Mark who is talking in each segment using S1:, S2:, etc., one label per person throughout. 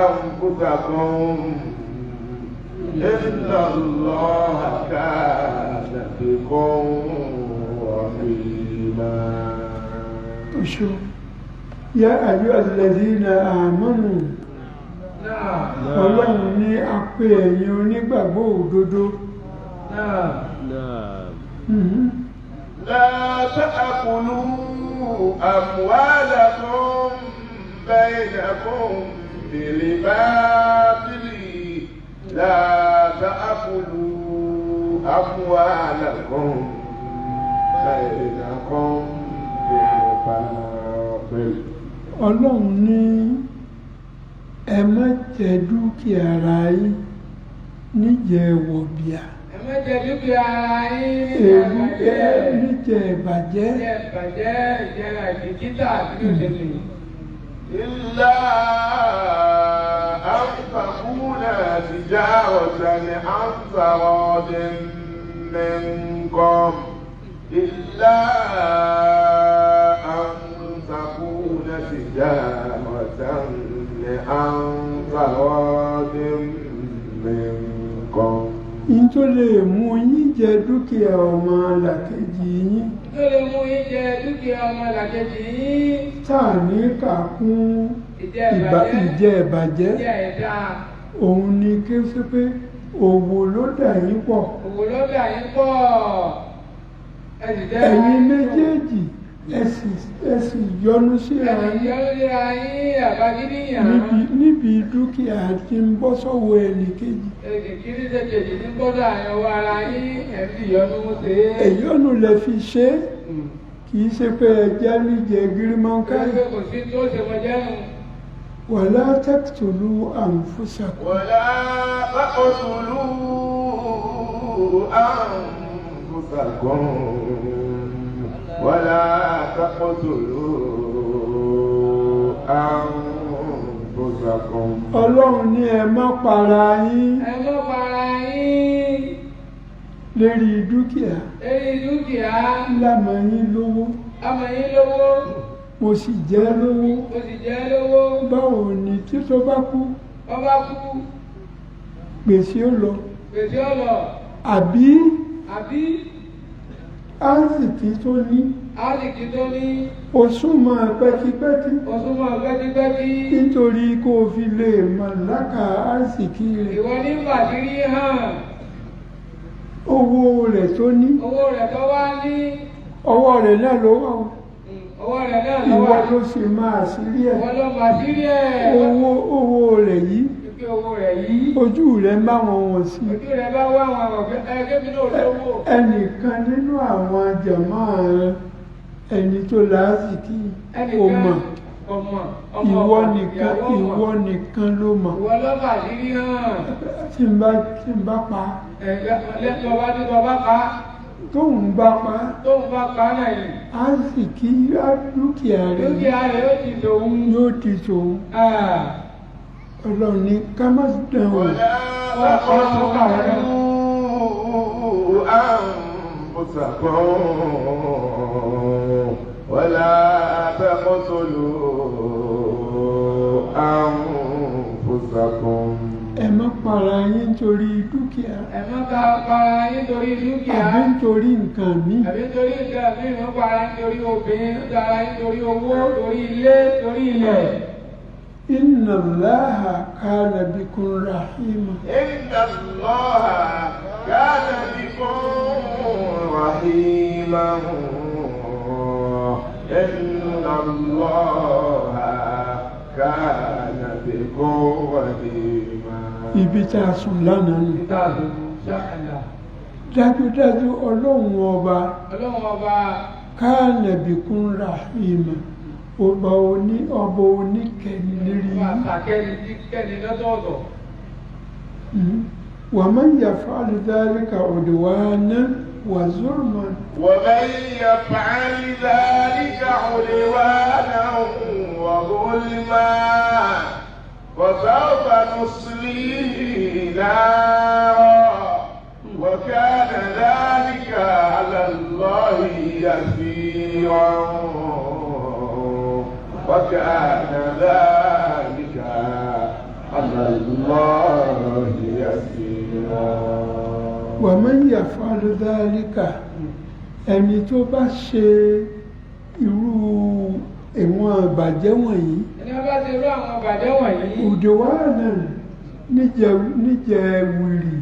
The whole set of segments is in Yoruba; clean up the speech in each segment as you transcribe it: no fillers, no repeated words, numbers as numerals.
S1: أنفسكم إن الله كان بكم رحيما.
S2: يا أيها الذين آمنوا Ọlọ́run ní a pè ẹ̀yin onígbàgbọ́ òdodo.
S1: لا تأكلوا أموالكم بينكم بالباطل لا تأكلوا أموالكم بينكم بالباطل.
S2: Ọlọ́run ní ẹ má jẹ dúkìá ara yín níjẹ wọ̀bìà.
S3: Ẹ má jẹ dúkìá ara yín
S2: níjẹ ìbàjẹ́.
S3: ìjẹra ìbìkítà tí ó ṣẹlẹ̀.
S1: إلا أن تكون تجارة عن تراض منكم إلا أن تكون تجارة عن تراض منكم.
S2: Yín tó lè mú yín jẹ dúkìá ọmọ làkejì yín.
S3: Tó lè mú yín jẹ dúkìá ọmọ làkejì yín.
S2: Táà ní kà kún ìjẹ ìbàjẹ́. Òun ni kí ó ṣe pé òwò ló dà yín pọ̀.
S3: Òwò ló dà yín pọ̀.
S2: Ẹ̀yin méjèèjì ẹ sì yọnu síra yín níbi dúkìá tí ń bọ́ sọ́wọ́ ẹnì kejì.
S3: Èkìkiri ṣèkejì ní gbọ́dọ̀ àyànwó ara yín ẹ̀fì ìyọnu ṣe é.
S2: Ìyọnu lẹ fi ṣe é kì í ṣe pé ẹjẹ́ níjẹ gírímọ́ńkáì.
S3: Kò sí tó ṣe mọ jẹ́nu.
S2: Wala taqtulu anfusakum.
S1: Wala taqtulu anfusakum. ولا تقتلوا أنفسكم.
S2: Ọlọ́run ní ẹ má para yín.
S3: Ẹ má para yín.
S2: Lérí dúkìá.
S3: Lérí dúkìá.
S2: Lámọ̀ yín lówó.
S3: Lámọ̀ yín lówó.
S2: Mo sì jẹ́ lówó.
S3: Mo sì jẹ́ lówó.
S2: Báwo ni tí tó bá kú?
S3: Tó bá kú.
S2: Gbèsè ó lọ.
S3: Gbèsè ó lọ.
S2: Àbí. Áàsìkí tó ní.
S3: Áàsìkí tó ní.
S2: O súnmọ́ pẹ́kípẹ́kí.
S3: O súnmọ́ pẹ́kípẹ́kí.
S2: Nítorí kó o fi lè màláka áàsìkí rẹ̀.
S3: Ìwọ ní bàtírí hàn.
S2: Owó rẹ̀ tó ní.
S3: Owó rẹ̀ tó wá ní.
S2: Ọwọ́ rẹ̀ náà ló wà o.
S3: Ọwọ́ rẹ̀ náà ló wà.
S2: Ìwọ ló sì máa sírí ẹ̀.
S3: Ìwọ ló máa sírí ẹ̀.
S2: Owó rẹ̀ yìí.
S3: Owó rẹ̀ yìí.
S2: Ojú rẹ̀ ń bá wọn wọ̀n sí.
S3: Ojú rẹ̀ bá wá wọn ọ̀gbẹ́ ẹgbẹ́ mi náà lówó.
S2: Ẹnìkan nínú àwọn jàmá rẹ̀ ẹni tó láásìkí ó mọ̀. Ìwọ nìkan ló mọ̀.
S3: Ìwọ ló bà sírí hàn.
S2: Tí n bá pa.
S3: Lẹ́tọ̀ bá ní tọ́ bá pa.
S2: Tóun bá pa.
S3: Tóun bá pa náà yìí.
S2: Áàsìkí dúkìá rẹ̀.
S3: Dúkìá rẹ̀ yóò ti tòun.
S2: Yóò ti tòun. Ọlọ́run ní ká má dán o.
S1: ولا تقتلوا أنفسكم.
S2: Ẹ má para yín torí dúkìá.
S3: Ẹ má para yín torí dúkìá.
S2: Àbí nítorí nǹkan mi.
S3: Àbí nítorí nǹkan mi ló para yín torí obìnrin, para yín torí owó, torí ilé, torí ilẹ̀.
S2: إن الله كان بكم رحيما.
S1: إن الله كان بكم رحيما. إن الله كان بكم رحيما.
S2: Ibi tá a sùn lánàá nù. Dájúdájú Ọlọ́run ọba. Kana bikum rahima. Ọba oníkẹni lérí. ومن يفعل ذلك عدوانا وظلما.
S1: ومن يفعل ذلك عدوانا وظلما فسوف نصليه نارا وكان ذلك على الله يسيرا. وكان ذلك على الله يسيرا.
S2: ومن يفعل ذلك ẹni tó bá ṣe irú ìwọ̀n ìbàjẹ́ wọ̀nyí.
S3: ẹni wọ́n bá ṣe irú àwọn ìbàjẹ́ wọ̀nyí.
S2: òdìwọ́ náà níjẹ wìrì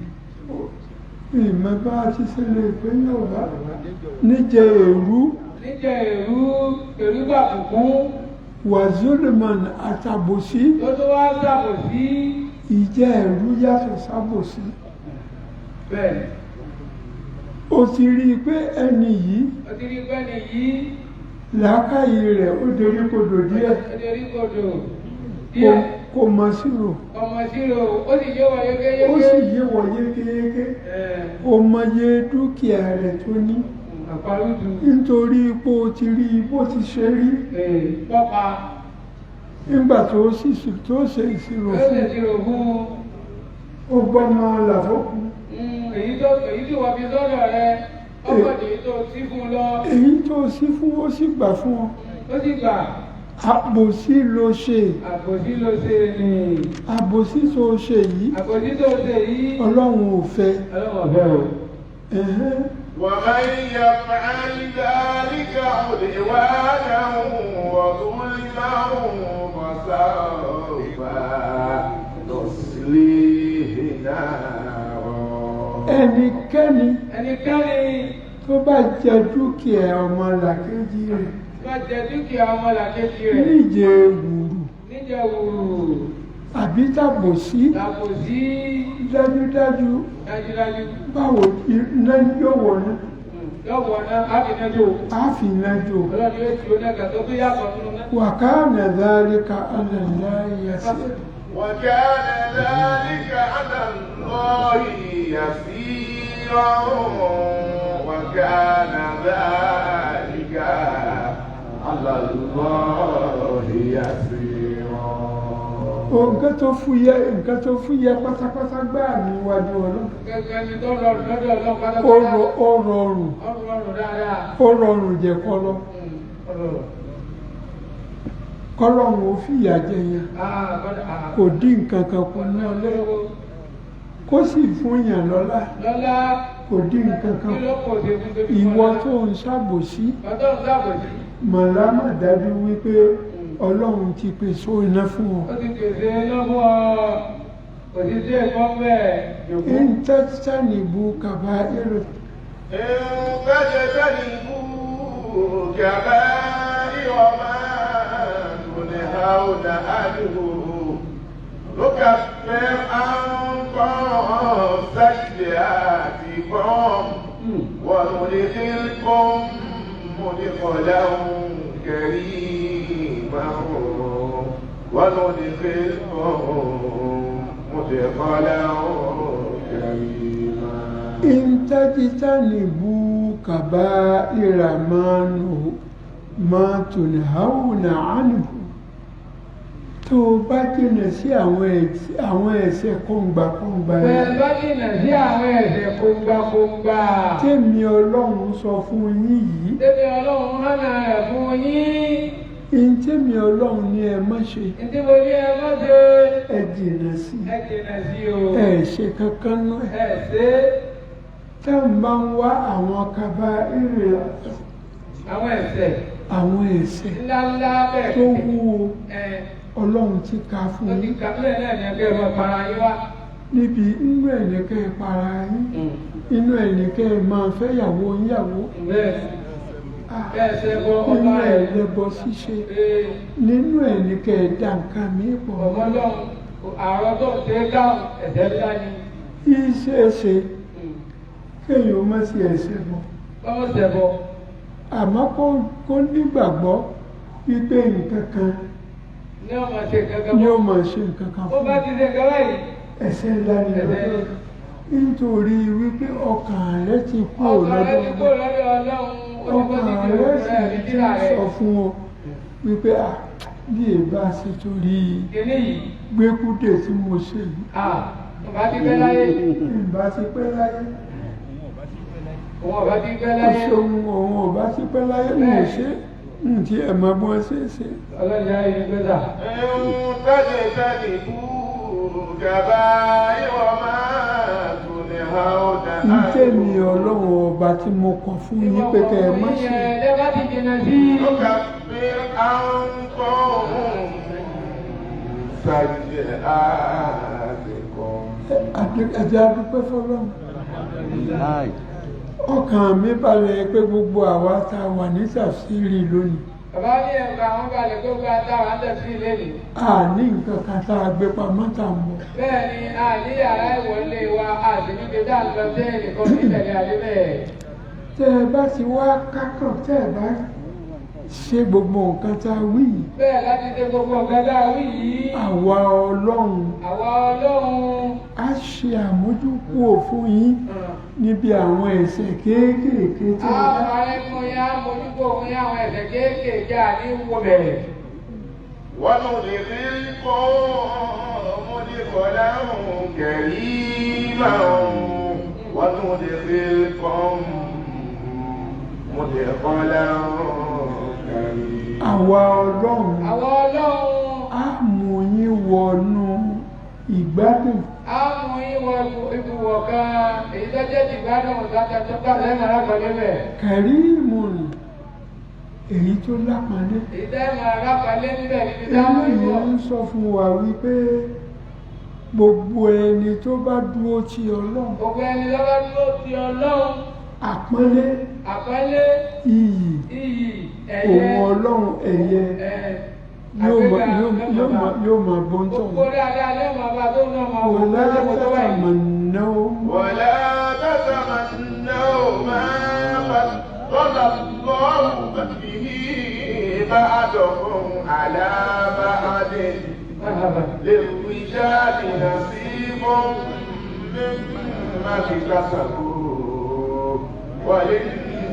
S2: ìmọ̀ bá ti ṣẹlẹ̀ ìpínlẹ̀ ọ̀la níjẹ èrú.
S3: níjẹ èrú gbàkùnkùn.
S2: wàzúlùmọ̀n àtàbòsí.
S3: tó tó wá ṣàbòsí.
S2: ìjẹ èrú yàtọ̀ sábòsí.
S3: bẹ́ẹ̀ni.
S2: o ti rí i pé ẹni yìí.
S3: o ti rí i pé ẹni yìí.
S2: làákàyè rẹ̀ ó dorí kodò díẹ̀.
S3: ó dorí kodò díẹ̀.
S2: kò mọ̀ sírò.
S3: ọmọ sírò ó sì yé wọ yékéyéké.
S2: ó sì yé wọ yékéyéké. ó mọye dúkìá rẹ̀ tó ní.
S3: àparùtù.
S2: nítorí ipò ti rí bó ti ṣe rí.
S3: pọ́pa.
S2: nígbà tó ṣe ìṣirò fún ó gbọ́mọ làfọ́kù.
S3: èyí tí wọ́n fi sọ́dọ̀ rẹ ọkọ̀ èyí tó sí fún lọ.
S2: èyí tó sí fún ó sì gbà fún ọ.
S3: ó sì gbà.
S2: àbòsí ló ṣe.
S3: àbòsí ló ṣe ni.
S2: àbòsí tó ṣe yìí.
S3: àbòsí tó ṣe yìí.
S2: ọlọ́run ò fẹ́.
S3: ọlọ́run ò fẹ́ o.
S1: ومن يفعل ذلك عدوانا وظلما فسوف نصليه نارا.
S2: ẹnikẹ́ni tó bá jẹ dúkìá ọmọlàkejì rẹ̀.
S3: bá jẹ dúkìá ọmọlàkejì rẹ̀.
S2: níjẹ wùrù. àbí tàbòsí. dájúdájú. báwo iná yóò wọ̀ ná. àfìnájò. وكان ذلك على الله يسير.
S1: وكان ذلك على الله يسيرا. وكان ذلك على الله يسيرا.
S2: nǹkan tó fúyẹ́ pátápátá gbáà níwájú Ọlọ́run. ó rọrùn jẹ́ kọ́lọ́. kọ́lọ́run ó fìyà jẹ yẹn kò dín nǹkan kan kù náà lẹ́wọ́ kó sì fún yàn lọ́lá kò dín nǹkan kan kù. ìwọ tó ń ṣàbòsí màlámà dájú wípé Ọlọ́run ti pèsè iná fún ọ.
S3: ó ti pèsè iná fún ọ kò sí sí ẹ̀kọ́ bẹ́ẹ̀.
S2: ń tẹ́tẹ́ nìbú kàbá èrò.
S1: فاجتنبوا كبائر ما تنهون عنه نكفر عنكم سيئاتكم وندخلكم مدخلا كريما وندخلكم مدخلا كريما.
S2: إن تجتنبوا كبائر ما تنهون عنه. tó o bá jìnà sí àwọn ẹ̀ṣẹ̀ kóńgbàkóńgbà yẹn.
S3: bẹ́ẹ̀ bá jìnà sí àwọn ẹ̀ṣẹ̀ kóńgbàkóńgbà.
S2: tèmi Ọlọ́run sọ fún yín yìí.
S3: tèmi Ọlọ́run hànà rẹ̀ fún yín.
S2: tèmi Ọlọ́run ní ẹ má ṣe.
S3: tí mo ní ẹ má ṣe.
S2: ẹ jìnà sí.
S3: ẹ jìnà sí o.
S2: ẹ ṣe kankan náà.
S3: ẹ ṣe.
S2: tá à ń bá ń wá àwọn kaba èrè.
S3: àwọn ẹ̀ṣẹ̀.
S2: àwọn ẹ̀ṣẹ̀.
S3: ńláńlá bẹ́ẹ̀.
S2: tó wúwo. Ọlọ́run ti ka fún yín.
S3: ó ti ka bẹ́ẹ̀ náà ní ẹgbẹ́ ọmọ para yín wá.
S2: níbi inú ẹ̀ ní kẹ́ ẹ para yín. inú ẹ̀ ní kẹ́ ẹ máa fẹ́ yàwó yàwó.
S3: bẹ́ẹ̀ ṣe bọ́ ọba
S2: nínú ẹ̀ lẹ́bọ ṣíṣe. nínú ẹ̀ ní kẹ́ ẹ dá nǹkan mi pọ̀.
S3: ọmọlọ́run àrọ́ tó ṣe é dáhùn ẹ̀ṣẹ̀ ńlá ni.
S2: ìṣeéṣe kéèyàn má sí ẹ̀ṣẹ̀ bọ̀.
S3: ọmọ ṣẹ̀ bọ̀.
S2: àmọ́ kó nígbàgbọ́ wípé nǹkan kan
S3: ní ọmọ ṣe kankan.
S2: ní ọmọ ṣe nǹkan kan fún.
S3: ó bá ti ṣe nǹkan báyìí.
S2: ẹ̀ṣẹ̀ ńlá ni lọ́dọ̀ nítorí wípé ọkàn rẹ ti kú lọ́dọ̀ ọkàn rẹ sì ti sọ fún ọ wípé bí èbá ṣe torí gbẹ́kúdè tí mo ṣe yìí.
S3: ọba ti pẹ́ láyé.
S2: ìbá ti pẹ́ láyé.
S3: òun ọba ti pẹ́ láyé.
S2: òun ọba ti pẹ́ láyé mo ṣe. ntí ẹ̀ máa bọ́ ṣe é ṣe.
S3: ọlọ́jà yìí gbé dà.
S1: tẹ́lẹ̀ tẹ́lẹ̀ kú gàbá ìwọ̀ máa tún ní ha ó dá.
S2: ntẹ́ mi ọlọ́run ọba tí mo kọ̀ fún yín pé kẹ́ ẹ má ṣe.
S3: ẹ bá ti jìnnà sí.
S1: ó kà pé àwọn tó ń ṣàjẹ́ àdìkọ́.
S2: ẹ̀jẹ̀ adúpẹ́ fọlọ́run. ọkàn mi balẹ̀ pé gbogbo àwa tá a wà ní tàfsírì lónìí.
S3: bàbá ní ẹ̀ka àwọn balẹ̀ tó gba táwọn ń tẹ̀sí lẹ́yìn.
S2: a ní nǹkan kan tá a gbé pamọ́ tá a mọ̀.
S3: bẹ́ẹ̀ ni a ní yàrá ìwọlé wa a sì ní gbé dáa lọ sí ẹnìkan ní tẹ̀lé adé bẹ́ẹ̀.
S2: tẹ́ ẹ bá ti wá kákàn tẹ́ ẹ bá ṣe gbogbo nǹkan tá a wí yìí.
S3: bẹ́ẹ̀ láti ṣe gbogbo nǹkan tá a wí yìí.
S2: àwa ọlọ́run.
S3: àwa ọlọ́run.
S2: a ṣe àmójúkúrò fún yín níbi àwọn ẹ̀ṣẹ̀ kéékèèké tí ó dá.
S3: àwọn arẹ́kùn yá mójúkò fún yá àwọn ẹ̀ṣẹ̀ kéékèèké àní wo bẹ̀rẹ̀.
S1: wọ́n mú ní kí kọ́ mọ́dékọ́ láhùn kẹ̀rí máa wọ́n mú ní kí kọ́ mọ́dékọ́ láhùn kẹ̀rí.
S2: àwa ọlọ́run.
S3: àwa ọlọ́run.
S2: a mú yín wọnú ìgbádùn.
S3: a mú ìwọ ibùwọ̀ kan èyí tó jẹ́ ìgbádùn tó lẹ́nu arákọ̀ọ́lẹ́ bẹ̀.
S2: kẹ̀rímù èyí tó lápàdé.
S3: èyí tó lẹ́nu arákọ̀ọ́lẹ́ níbẹ̀ níbi táwọn ìwọ̀.
S2: eléyìí ń sọ fún wa wípé gbogbo ẹni tó bá dúró ti ọlọ́run.
S3: gbogbo ẹni tó bá dúró ti ọlọ́run.
S2: àpọ́nlé.
S3: àpọ́nlé.
S2: iyì.
S3: ẹ̀yẹ.
S2: òun ọlọ́run ẹ̀yẹ. yóò máa bọ́ ń tọ̀.
S3: gbogbo dáadáa ló máa bá tó náà máa wò
S2: wala
S3: lọ́wọ́
S2: tatamannaw.
S1: ولا تتمنوا ما فضل الله به بعضكم على بعض للرجال نصيب مما اكتسبوا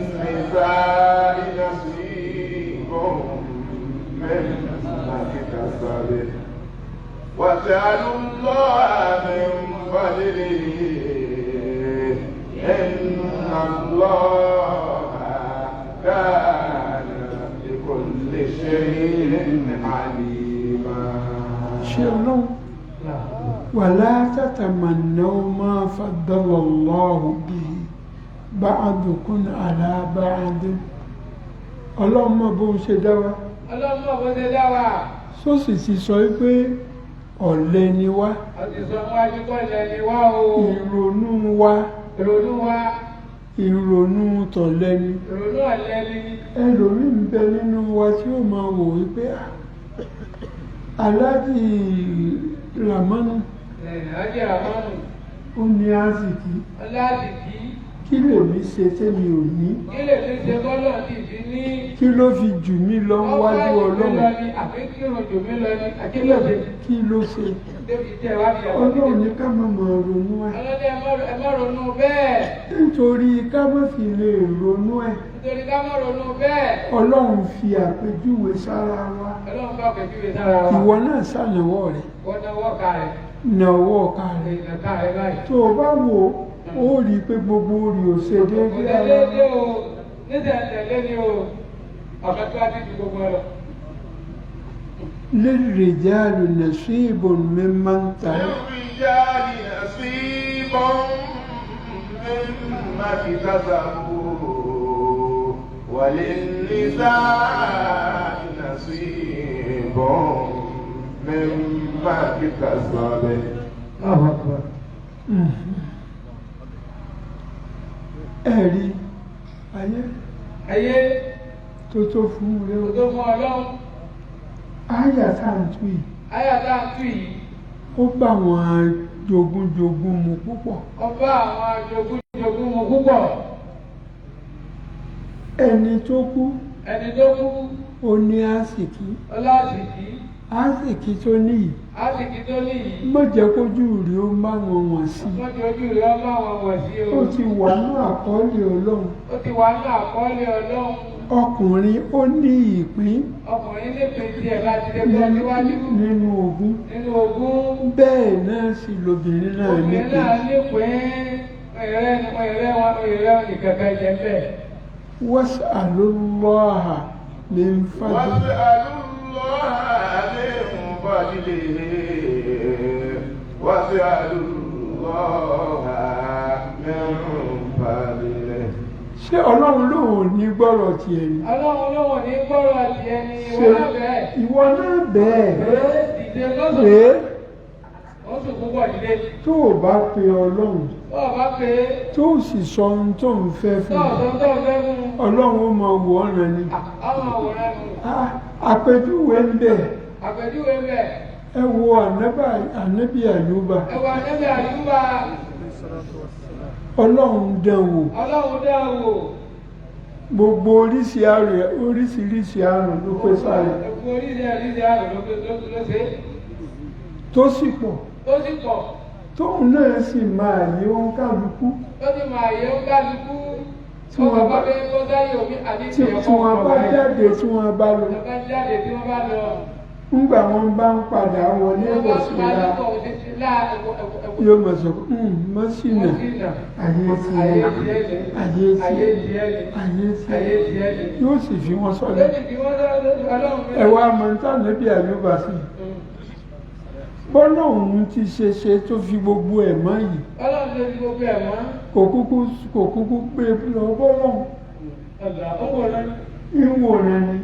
S1: وللنساء نصيب مما اكتسبوا واسألوا الله من فضله إن الله كان بكل شيء عليما.
S2: شلون ولا تتمنوا ما فضل الله به بعضكم على بعض. ọlọ́run mọ̀ bó ń ṣe dá wa.
S3: ọlọ́run mọ̀ bó ṣe dá wa.
S2: sósì ti sọ pé ọ̀lẹ ni wá.
S3: ọtí sọ fún ajúkọ̀ ilẹ̀ ni wá o.
S2: ìrònú wa.
S3: ìrònú wa.
S2: ìrònú tọ̀lẹ ni.
S3: ìrònú ọ̀lẹ ni.
S2: ẹlòmíì ń bẹ nínú wa tí ó máa wò wípé aláàjì Ràmánù.
S3: aláàjì Ràmánù.
S2: ó ní àsìkí.
S3: aláàsìkí.
S2: kí lèmi ṣe tẹ́mi ò ní.
S3: kí lèmi ṣe bọ́lọ̀ ní ìdí ní.
S2: kí ló fi jù mí lọ wájú ọlọ́run.
S3: àbí kí ló jù mí lọ ní àkílòdè.
S2: kí ló ṣe.
S3: débi tẹ wá bí àwọn
S2: ọlọ́run ní ká má máa ronú ẹ̀.
S3: ọlọ́dẹ ẹ má ronú bẹ́ẹ̀.
S2: nítorí ká má fi lè ronú ẹ̀.
S3: nítorí ká má ronú bẹ́ẹ̀.
S2: ọlọ́run fi àpèjúwe sára wa.
S3: ọlọ́run bá àpèjúwe sára wa.
S2: ìwọ náà ṣàyẹ̀wò rẹ̀.
S3: wọ́n náwó ká rẹ̀.
S2: náwó ká rẹ̀.
S3: ìnàká rẹ̀ báyìí.
S2: tó o bá wò ó rí i pé gbogbo orí ò ṣe déédéé.
S3: kò déédéé o nísìnyẹ̀ntẹ̀lé ni o ọ̀fẹ́ tó wá ti ju gbogbo ẹ lọ.
S2: للرجال نصيب ممن ترك.
S1: للرجال نصيب مما اكتسبوا وللنساء نصيب مما اكتسبوا.
S3: الله أكبر.
S2: ẹ̀rí ayé tó tó fún un lé o.
S3: tó fún ọlọ́run.
S2: àyà tá à ń tú yìí.
S3: àyà tá à ń tú yìí.
S2: ó bá àwọn jogunjogun mu púpọ̀.
S3: ó bá àwọn jogunjogun mu púpọ̀.
S2: ẹni tó kú.
S3: ẹni tó kú.
S2: ó ní àsìkí.
S3: ọlásìkí.
S2: àsìkí tó níyì.
S3: àsìkí tó níyì.
S2: má jẹ́ kójú rí ó má wọn wọ̀n sí.
S3: má jẹ́ ojú rí ó má wọn wọ̀n sí o.
S2: ó ti wà ní àkọọ́lẹ̀ ọlọ́run.
S3: ó ti wà ní àkọọ́lẹ̀ ọlọ́run.
S2: ọkùnrin ó ní ìpín.
S3: ọkùnrin nípìn tiẹ̀ láti lè bọ́ síwájú.
S2: nínú ogún.
S3: nínú ogún.
S2: bẹ́ẹ̀ náà sì lobìnrin náà nípìn.
S3: obìnrin náà nípìn ìrẹ́ ìkẹ̀kẹ́ jẹ́ bẹ́ẹ̀.
S2: was'alullaha min fadli. Ṣé ọlọ́run lòun ní gbọ́rọ̀ tiẹ̀ ni?
S3: Ọlọ́run lòun ní gbọ́rọ̀ tiẹ̀ ni
S2: ìwọ náà bẹ́ẹ̀.
S3: Dìde lọ́sọ̀ọ́. Ó sì púpọ̀ dìde.
S2: Tó o bá pe ọlọ́run.
S3: Tó o bá pe.
S2: Tó o sì sọ ohun tó ń fẹ́ fún un.
S3: Tó o fẹ́ fún un.
S2: Ọlọ́run ó máa wò ọ̀ràn ni.
S3: Àwọn àwòrán nù.
S2: Àpèjúwe ń bẹ.
S3: Àpèjúwe ń bẹ.
S2: Ẹ wo ànábì Àyùbá.
S3: Ẹ wo ànábì Àyùbá.
S2: Ọlọ́run dán wò.
S3: Ọlọ́run dán wò.
S2: Gbogbo oríṣiríṣi àrùn ló pé sáré.
S3: Gbogbo oríṣiríṣi àrùn ló ṣe.
S2: Tó sì pọ̀.
S3: Tó sì pọ̀.
S2: Tóun náà sì máa yé òun kálukú.
S3: Tó sì máa yé òun kálukú. Tí wọ́n bá jáde tí wọ́n bá lọ. Ńgbà wọn bá ń padà wọlé bọ̀ sí la yóò mọ̀ sọ mọ́sínà ayé tiẹ̀ yóò sì fi wọ́n sọ́lẹ̀. Ẹ̀wà mọ̀ntà níbi Àyùbá sí bọ́lá òun ti ṣe tó fi gbogbo ẹ̀ mọ́ yìí. Ọlọ́run ló fi gbogbo ẹ̀ mọ́.
S2: Kò kúkú pé lọ bọ́lá. Ìwòran ni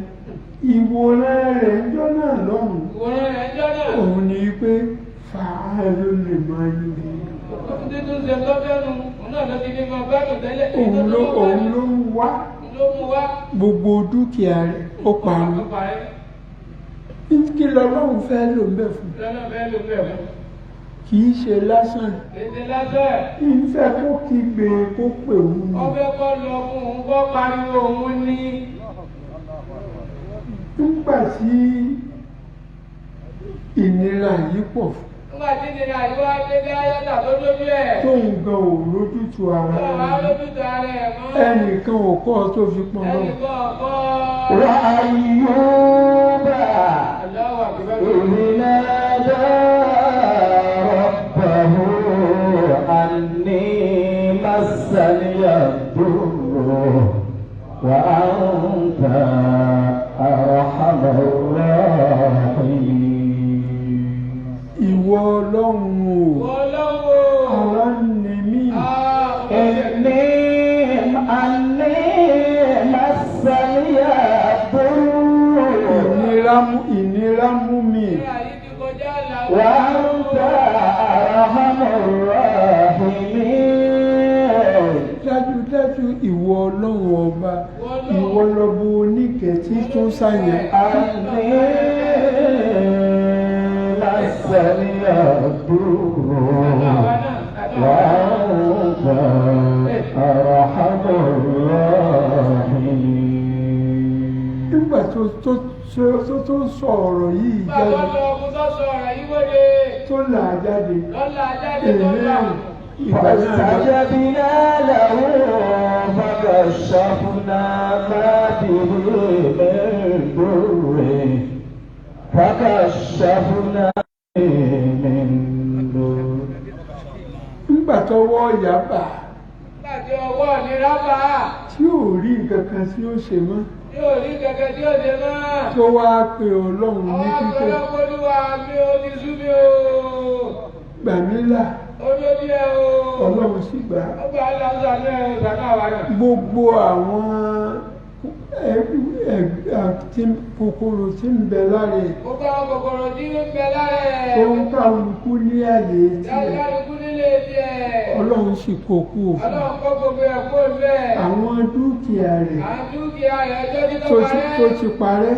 S2: ìwòran rẹ̀ ń jọ́ náà lọ́hùn.
S3: Ìwòran rẹ̀ ń jọ́ náà.
S2: Òun ni pé fàá ló lè máa yọ rí.
S3: Títún ṣe tọ́jọ́nu òun náà ló ti ní máa gbádùn tẹ́lẹ̀.
S2: Òun ló ń wá.
S3: Ló mú wá.
S2: Gbogbo dúkìá rẹ̀ ó parun. Kí lọ́lọ́run fẹ́ lò ń bẹ̀ fún?
S3: Lọ́lọ́run fẹ́ lò ń bẹ̀ fún.
S2: Kì í ṣe lásán.
S3: Èdè lásán.
S2: Ìfẹ́ kó kígbe kó pè òun ni.
S3: Ọbẹ̀ kọ́ lọ fún òun kọ́ pariwo òun ní.
S2: Nígbà tí ìnira yìí pọ̀ fún.
S3: Nígbà tí ìnira yìí wá dé bí ayọ́tà tó lójú ẹ̀.
S2: Tóun gan ò lójútu ara rẹ̀.
S3: Ọ̀rọ̀ lójútu ara ẹ̀ mọ́.
S2: Ẹnìkan ò kọ́ tó fi pọn lọ.
S3: Ẹnìkan ò kọ́.
S1: Wa Ayyuba ìrìnàjò rabbahu anni massaniya durru wa anta arhamur rahimin.
S2: Ìwọ Ọlọ́run o. Ara ni mí.
S1: Anni massaniya durru.
S2: Ìnira mú mi.
S1: Wa anta arhamur rahimin.
S2: Dájúdájú ìwọ Ọlọ́run ọba, ìwọ lọ́bọ oníkẹ́ tí tó ṣàyẹ̀.
S1: Anni massaniya durru wa anta arhamur rahimin.
S2: Nígbà tó sọ ọ̀rọ̀ yìí jáde. Tó là á jáde.
S1: فاستجبنا له فكشفنا ما به من ضر فكشفنا من ضر.
S2: Nígbà tọ́wọ́ ìyá bà.
S3: Nígbà tí ọwọ́ ìnira bà.
S2: Tí ò rí nǹkan kan tí ó ṣe mọ́.
S3: Tí ò rí nǹkan kan tí ó ṣe mọ́.
S2: Tó wá pe Ọlọ́run ní pípẹ́.
S3: Ọwọ́ àpẹẹrẹ Olúwa mi ò ti sú mi o.
S2: Gbà mí là.
S3: Olórí ẹ o.
S2: Ọlọ́run sì gbà.
S3: Ó gbà á lọ́sọ̀ ní ìgbàgbọ́ àwa náà.
S2: Gbogbo àwọn kòkòrò tí ń bẹ lára ẹ̀.
S3: Gbogbo àwọn kòkòrò tí ń bẹ lára ẹ̀.
S2: Tó ń kálukú ní àyè tiẹ̀.
S3: Kálukú nílé tiẹ̀.
S2: Ọlọ́run sì kó kú òfin.
S3: Ọlọ́run kó gbogbo ẹ̀ kó bẹ́ẹ̀.
S2: Àwọn dúkìá rẹ̀.
S3: Àwọn dúkìá rẹ̀
S2: tó ti parẹ́.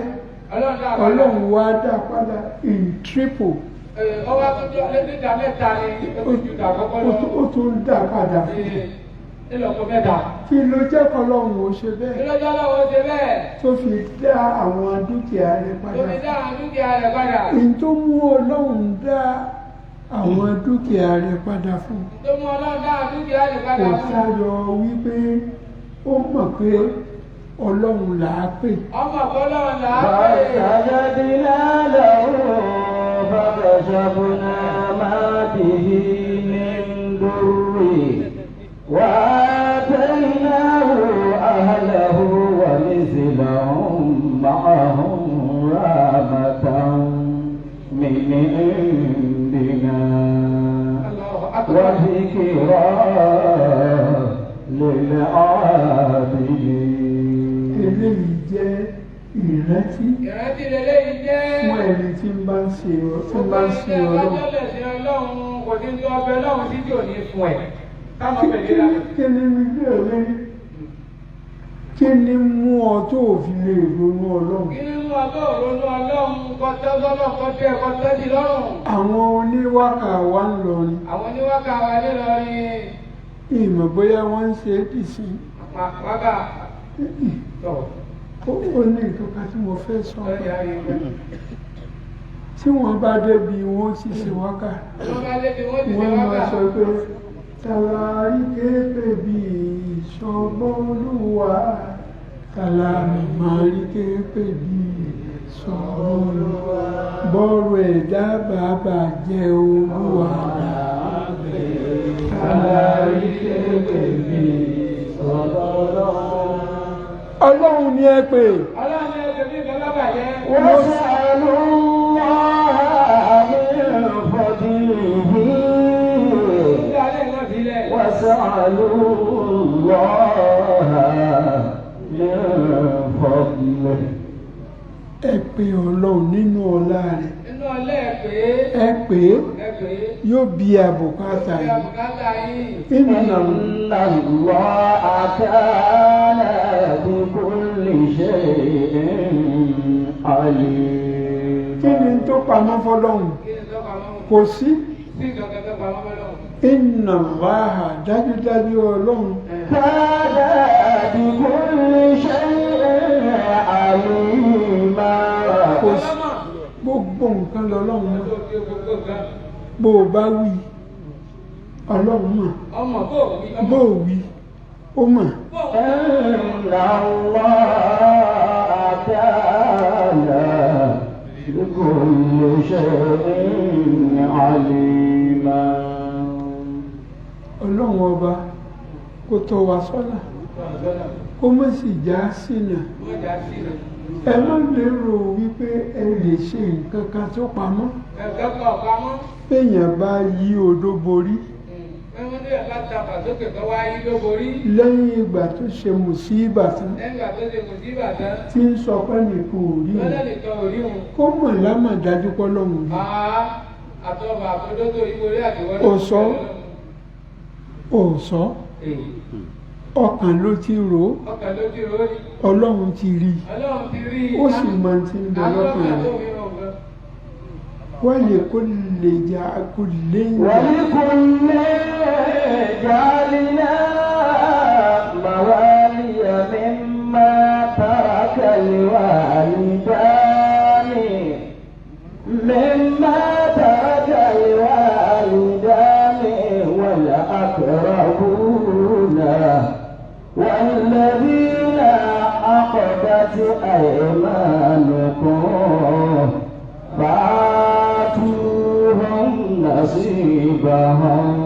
S2: Ọlọ́run wá dá padà in triple.
S3: Ọwọ́ tó jọ lẹ́dídà mẹ́ta ni ó ti dà kọ́kọ́ lọ.
S2: Ó tún dà padà.
S3: Nílọ́kọ̀ mẹ́ta.
S2: Kí ló jẹ́ kọ́lọ́run ó ṣe bẹ́ẹ̀?
S3: Kí ló jẹ́ Ọlọ́run ó ṣe bẹ́ẹ̀?
S2: Tó fi dá àwọn dúkìá rẹ̀ padà.
S3: Tó fi dá àwọn dúkìá rẹ̀ padà.
S2: Èyí tó mú Ọlọ́run dá àwọn dúkìá rẹ̀ padà fún.
S3: Tó mú Ọlọ́run dá àwọn dúkìá rẹ̀ padà fún.
S2: Kò sáyọ wípé ó mọ̀ pé Ọlọ́run là á pè.
S3: Ọmọ Ọlọ́run là á pè.
S1: فاستجبنا له فكشفنا ما به من ضر وآتيناه أهله ومثلهم معهم للعابدين.
S2: eléyìí jẹ́ ìrántí
S3: lélẹ́yìí jẹ́
S2: fún ẹni tí ń bá ń ṣe Ọlọ́run.
S3: kò sí ní ọbẹ̀ lọ́hùn títí ò ní fún ẹ̀ káwọn bẹ̀rẹ̀ láti.
S2: kí ni mú ọ tó fi lè ronú Ọlọ́run?
S3: kí ni mú ọ tó ronú Ọlọ́run kọtẹ́ sọ́lọ́ kọtẹ́ kọtẹ́ sí lọ́rùn.
S2: àwọn oníwákà wa ń lọrin.
S3: àwọn oníwákà wa ní lọrin.
S2: ìmọ̀ bóyá wọ́n ń ṣe é dì sí.
S3: wákà.
S2: ó ní ìtọ́ka tí mo fẹ́ sọ tí wọ́n bá débi wọ́n ti ṣe wákà wọ́n máa sọ pé tàlàrí kéèpè bí ìṣọ́gbọ́lúwà tàlàrí kéèpè bí ìṣọ́gbọ́lúwà bọ́rọ̀ ẹ̀dá bàbá jẹ́ olúwa tàlàrí kéèpè bí ìṣọ́gbọ́lúwà. Ọlọ́run ni ẹ pè.
S3: Ọlọ́run ni ẹ pè ní ìgbà lábàá yẹn.
S1: Wọ́n sàánú àmì ìfọ̀dí yìí. Wọ́n sàánú àmì ìfọ̀dí.
S2: Ẹ pè Ọlọ́run nínú ọlá rẹ̀.
S3: Nínú ọlá ẹ pè é.
S2: Ẹ pè é. Yóò bí àbùkátà yìí.
S1: Inna Allaha kana bi kulli shay'in alim.
S2: Kí ni tó pamọ́ fọ́lọ́run? Kò sí. Inna Allaha dájúdájú Ọlọ́run.
S1: Kana bi kulli shay'in alima.
S2: Kò sí. Gbogbo nǹkan lọ́lọ́run náà. Bó o bá wí Ọlọ́run mọ̀. Bó o wí ó mọ̀.
S1: Inna Allaha kana bi kulli shay'in alima.
S2: Ọlọ́run ọba kó tọ́ wa sọ́nà kó má sì já sínà. Ẹ má lérò wípé ẹ lè ṣe nǹkan kan tó pamọ́. Béèyàn bá yí odó borí. Lẹ́yìn ìgbà tó ṣe mùsíbà tán. Tí ń sọ pé nìkan ò rí òun. Kó mọ̀ lámàdájú pé Ọlọ́run rí. Ò sọ. Ọkàn ló ti rò ó. Ọlọ́run ti rí i. Ó sì máa ti ń bẹ lọ́kàn rẹ̀. Wọ́n lè kó lè jà kó léyìn.
S1: ولكل جعلنا موالي مما ترك الوالدان والأقربون والذين عقدت أيمانكم فآتوهم نصيبهم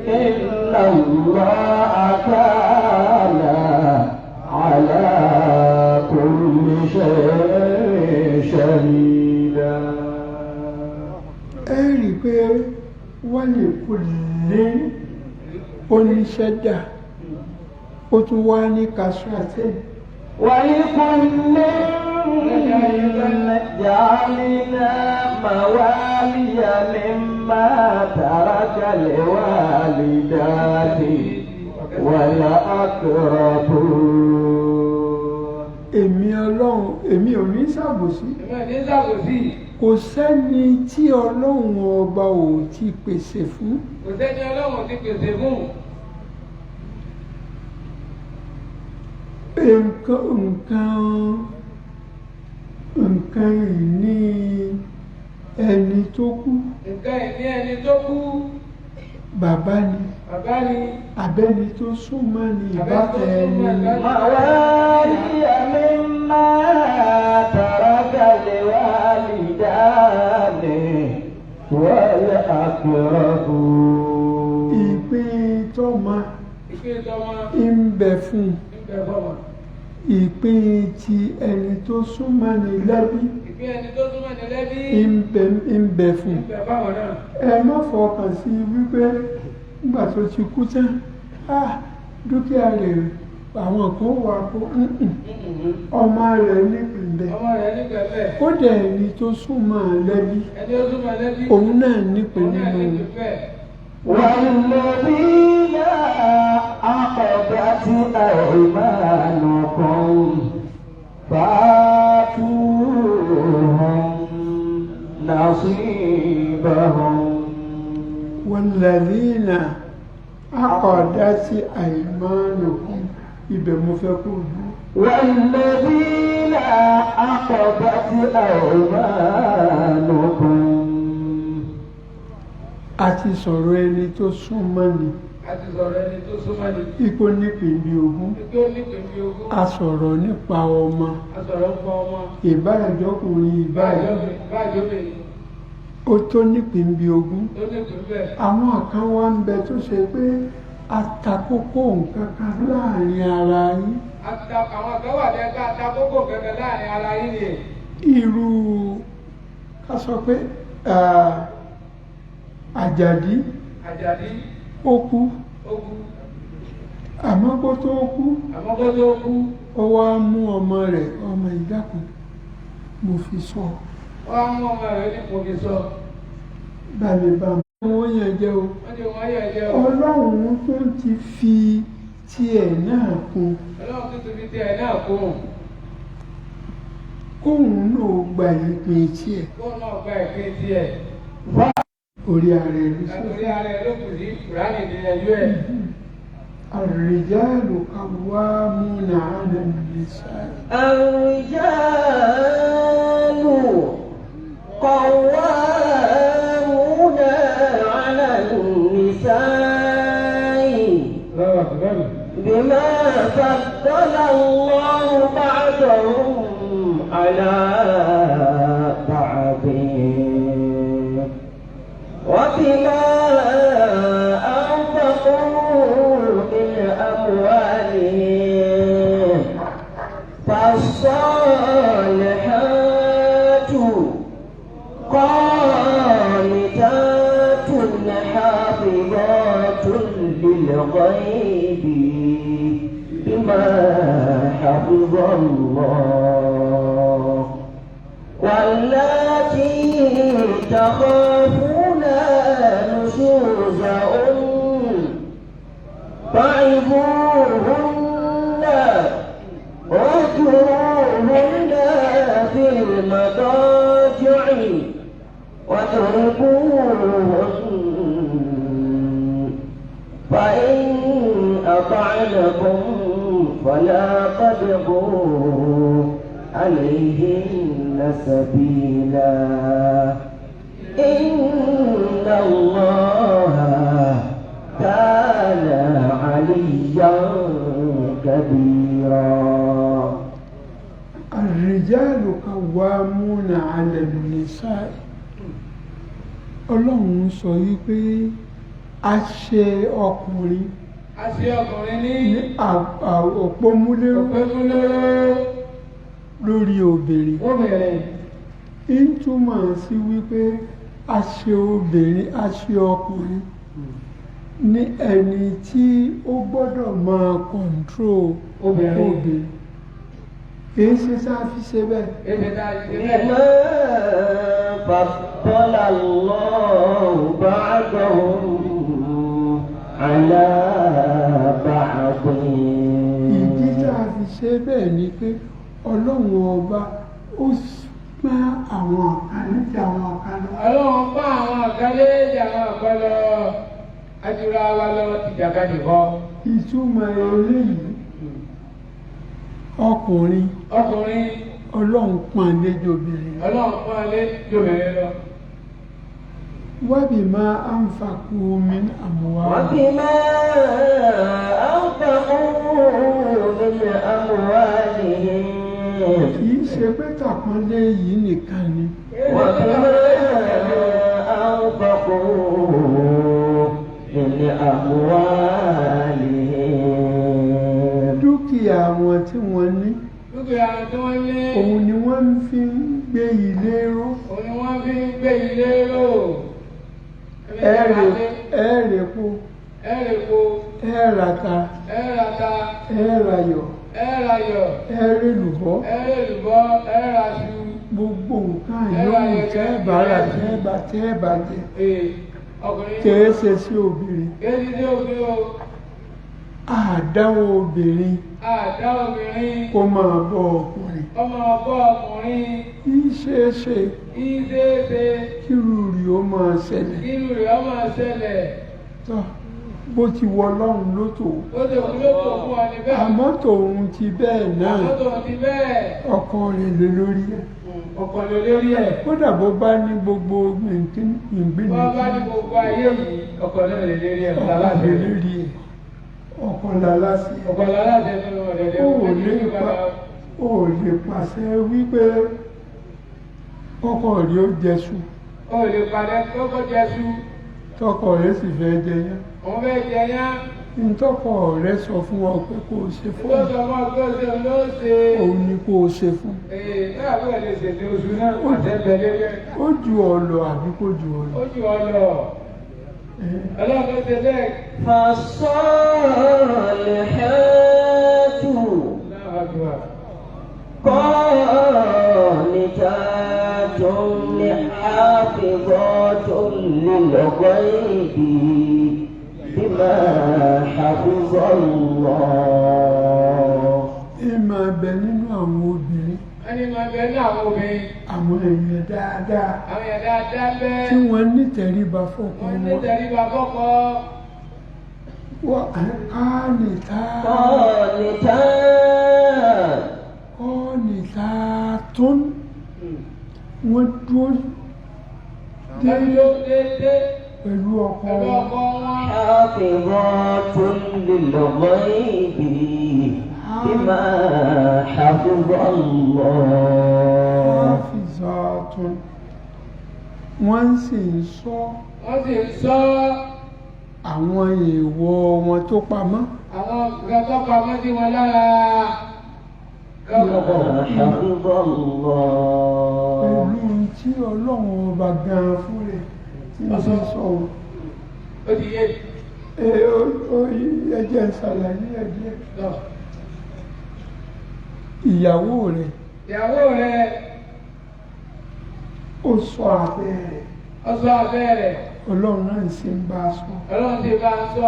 S1: إن الله كان على كل شيء شهيدا.
S2: Ẹ rí i pé wọ́n lè kó lé oníṣẹ́jà ó tún wá ní kasuate.
S1: ولكل جعلنا موالي مما ترك الوالدان والأقربون.
S2: Èmi Ọlọ́run èmi ò ní ṣàbòsí. Kò sẹ́ni tí Ọlọ́run ọba ò ti pèsè fún. Nǹkan ìní ẹni tó kú. Bàbá ni. Abẹ́ni tó súnmọ́ ni ìbátan ẹni.
S1: موالي مما ترك الوالدان والأقربون.
S2: Ìpín tọ́mọ ń bẹ fún. Ìpín ti ẹni tó súnmọ́ ni lẹ́bí ń bẹ fún. Ẹ má fọkàn sí wípé nígbà tó ti kú tán dúkìá rẹ̀ àwọn kan wà kó ọmọ rẹ̀ nípìnlẹ̀ ó dẹ̀ ẹni tó súnmọ́ lẹ́bí òun náà nípìn nínú
S3: والذين عقدت أيمانكم فآتوهم نصيبهم
S2: والذين عقدت أيمانكم ibẹ̀ mo fẹ́ kó dúró.
S3: والذين عقدت أيمانكم.
S2: a ti sọ̀rọ̀ ẹni tó súnmọ́ ni. ipò nípìnlẹ̀ ogún. a sọ̀rọ̀ nípa ọmọ. ìbáyọ̀jọ́kùnrin ìbáyọ̀jọ́bìnrin. ó tó nípìnlẹ̀ ogún. àwọn kan wá ń bẹ tó ṣe pé atakókó nǹkan kan láàrin ara yín.
S1: àwọn kan wà lẹ́ka atakókó kankan láàrin ara yín ni.
S2: irú ká sọ pé àjàdí ó kú àmọ́ kó tó kú ó wá mú ọmọ rẹ̀ ọmọ ìdákun mo fi sọ.
S1: wọ́n á mú ọmọ rẹ̀ ní mo fi sọ.
S2: báyìí bá wọ́n yẹn jẹ́ o. ọlọ́run tó ti fi tiẹ̀ náà kún. kóun náà gba ìpín tiẹ̀. orí ara ẹ̀
S1: ló kù sí kùránì ní ẹjọ́ ẹ̀.
S2: الرجال قوامون على النساء.
S3: الرجال قوامون على النساء بما فضل الله بعضهم على بعض وبما أنفقوا من أموالهم فالصالحات قانتات حافظات للغيب بما حفظ الله واللاتي تخافون نشوزهن فعظوهن واهجروهن في المضاجع واضربوهن فإن أطعنكم فلا تبغوا عليهن سبيلا إن الله كان عليا كبيرا.
S2: الرجال قوامون على النساء. Ọlọ́run sọ wípé a ṣe ọkùnrin
S1: ní
S2: òpómúléró lórí obìnrin. ń túmọ̀ sí wípé a ṣe obìnrin a ṣe ọkùnrin ní ẹni tí ó gbọ́dọ̀ máa kọ̀ǹtró obìnrin. èyí ṣe sáà fi ṣe bẹ́ẹ̀.
S3: بما فضل الله بعضهم على بعض.
S2: ìdí tá a fi ṣe bẹ́ẹ̀ ni pé ọlọ́run ọba ó pa àwọn kan níjà àwọn kan lọ.
S1: ọlọ́run pa àwọn kan léjà àwọn kan lọ ajúra wa lọ ìjàkadì kọ.
S2: ìtumọ̀ eléyìí ọkùnrin ọlọ́run pọ́n lé jobìnrin lọ. وبما أنفقوا من أموالهم. kì í ṣe pé tàpọ́nlé yìí nìkan ni.
S3: وبما أنفقوا من أموالهم.
S2: dúkìá wọn tí wọ́n ní. òun ni wọ́n fi ń gbé ilé ró. ẹ̀rẹ̀po
S3: ẹ̀rẹ̀kó,
S2: ẹ̀rata,
S3: ẹ̀rata,
S2: ẹ̀rayọ̀,
S3: ẹ̀rayọ̀,
S2: ẹ̀rẹ̀lùbọ́,
S3: ẹ̀rẹ̀lùbọ́, ẹ̀raṣu.
S2: gbogbo nǹkan yòówù tẹ́ẹ̀bára tẹ́ẹ̀bá jẹ
S3: Ọkùnrin
S2: kìí ṣe sí obìnrin.
S3: Kéde sí obìnrin o.
S2: Àdáwọ̀ obìnrin
S3: Àdá obìnrin.
S2: kó máa bọ́ ọkùnrin.
S3: Ọmọ ọgbọ́ ọkùnrin.
S2: Ìṣeéṣe
S3: Ìṣeéṣe.
S2: kírú rí ó máa ṣẹlẹ̀.
S3: Irú rẹ̀ ọmọ ṣẹlẹ̀.
S2: Tọ́ bó ti wọ Ọlọ́run ló tò.
S3: Ó ti kú ló pọ̀ fún ọ ní bẹ́ẹ̀.
S2: Àmọ́ tòun ti bẹ́ẹ̀ náà
S3: Àmọ́ tòun ti bẹ́ẹ̀.
S2: ọkọ rẹ̀ lé lórí ẹ̀.
S3: Ọkọ̀ ló lórí ẹ̀.
S2: Kódà bó bá ní gbogbo ìgbìnì
S3: Wọ́n bá ní gbogbo ayé yìí. Ọkọ̀ náà lè lérí ẹ̀.
S2: ọkọ lé lórí ẹ̀. Ọkọ lálásì.
S3: Ọkọ̀ láláṣẹ nínú ọ̀dẹ̀dẹ̀
S2: Ó lè pàṣẹ wípé ọkọ rí ó jẹṣu
S3: ó lè padà kọ́kọ́ jẹ́sú.
S2: tọkọ rẹ̀ sì fẹ́ jẹyán.
S3: Òun fẹ́ jẹyán.
S2: Ntọ́kọ rẹ̀ sọ fún ọ pé kó o ṣe fún
S3: Tó sọ mọ́ tó ṣe ló ṣe.
S2: òun ni kó o ṣe fún.
S3: Náà bẹ́ẹ̀ lè ṣètò oṣù náà àtẹ́bẹ̀ lélẹ̀.
S2: Ó ju ọ lọ àbí kó ju ọ lọ.
S3: Ó jù ọ lọ. Ọlọ́run ló ṣe bẹ́ẹ̀.
S4: فالصالحات
S3: Náà wá jù wá.
S4: قانتات حافظات للغيب بما حفظ الله.
S2: Ìmọ̀ abẹ nínú àwọn obìnrin,
S3: Ẹni máa bẹ ní àwọn obìnrin.
S2: àwọn èèyàn dáadáa
S3: Àwọn èèyàn dáadáa bẹ́ẹ̀.
S2: tí wọ́n nítẹríba fọ́kọ
S3: Wọ́n ní
S2: wọn.
S3: tẹríba kọ́kọ́.
S4: قانتات
S2: Qanitatun wọ́n dúró
S3: Déédéé.
S2: pẹ̀lú ọkọ
S3: Ẹ̀rọ
S2: wọn.
S3: ọkọ wọn.
S4: حافظات للغيب بما حفظ الله.
S2: Hafizatun wọ́n sì ń ṣọ́
S3: Wọ́n sì ń sọ
S2: àwọn èèwọ̀ wọn tó pamọ́.
S3: àwọn gẹ́gẹ́ pamọ́ sí wọn lára.
S4: بما حفظ الله.
S2: Pẹ̀lú tí Ọlọ́run ọba gan fún rẹ̀ tí ń ṣe sọ wọn.
S3: Ó ti yé.
S2: Ẹjẹ́ ìsàlàyé ẹ̀díẹ̀.
S3: Lọ.
S2: Ìyàwó rẹ̀
S3: Ìyàwó rẹ̀
S2: ó sọ abẹ́ rẹ̀.
S3: ọsọ abẹ́ rẹ̀.
S2: Ọlọ́run náà sì ń bá a sọ.
S3: Ọlọ́run ti bá ń sọ.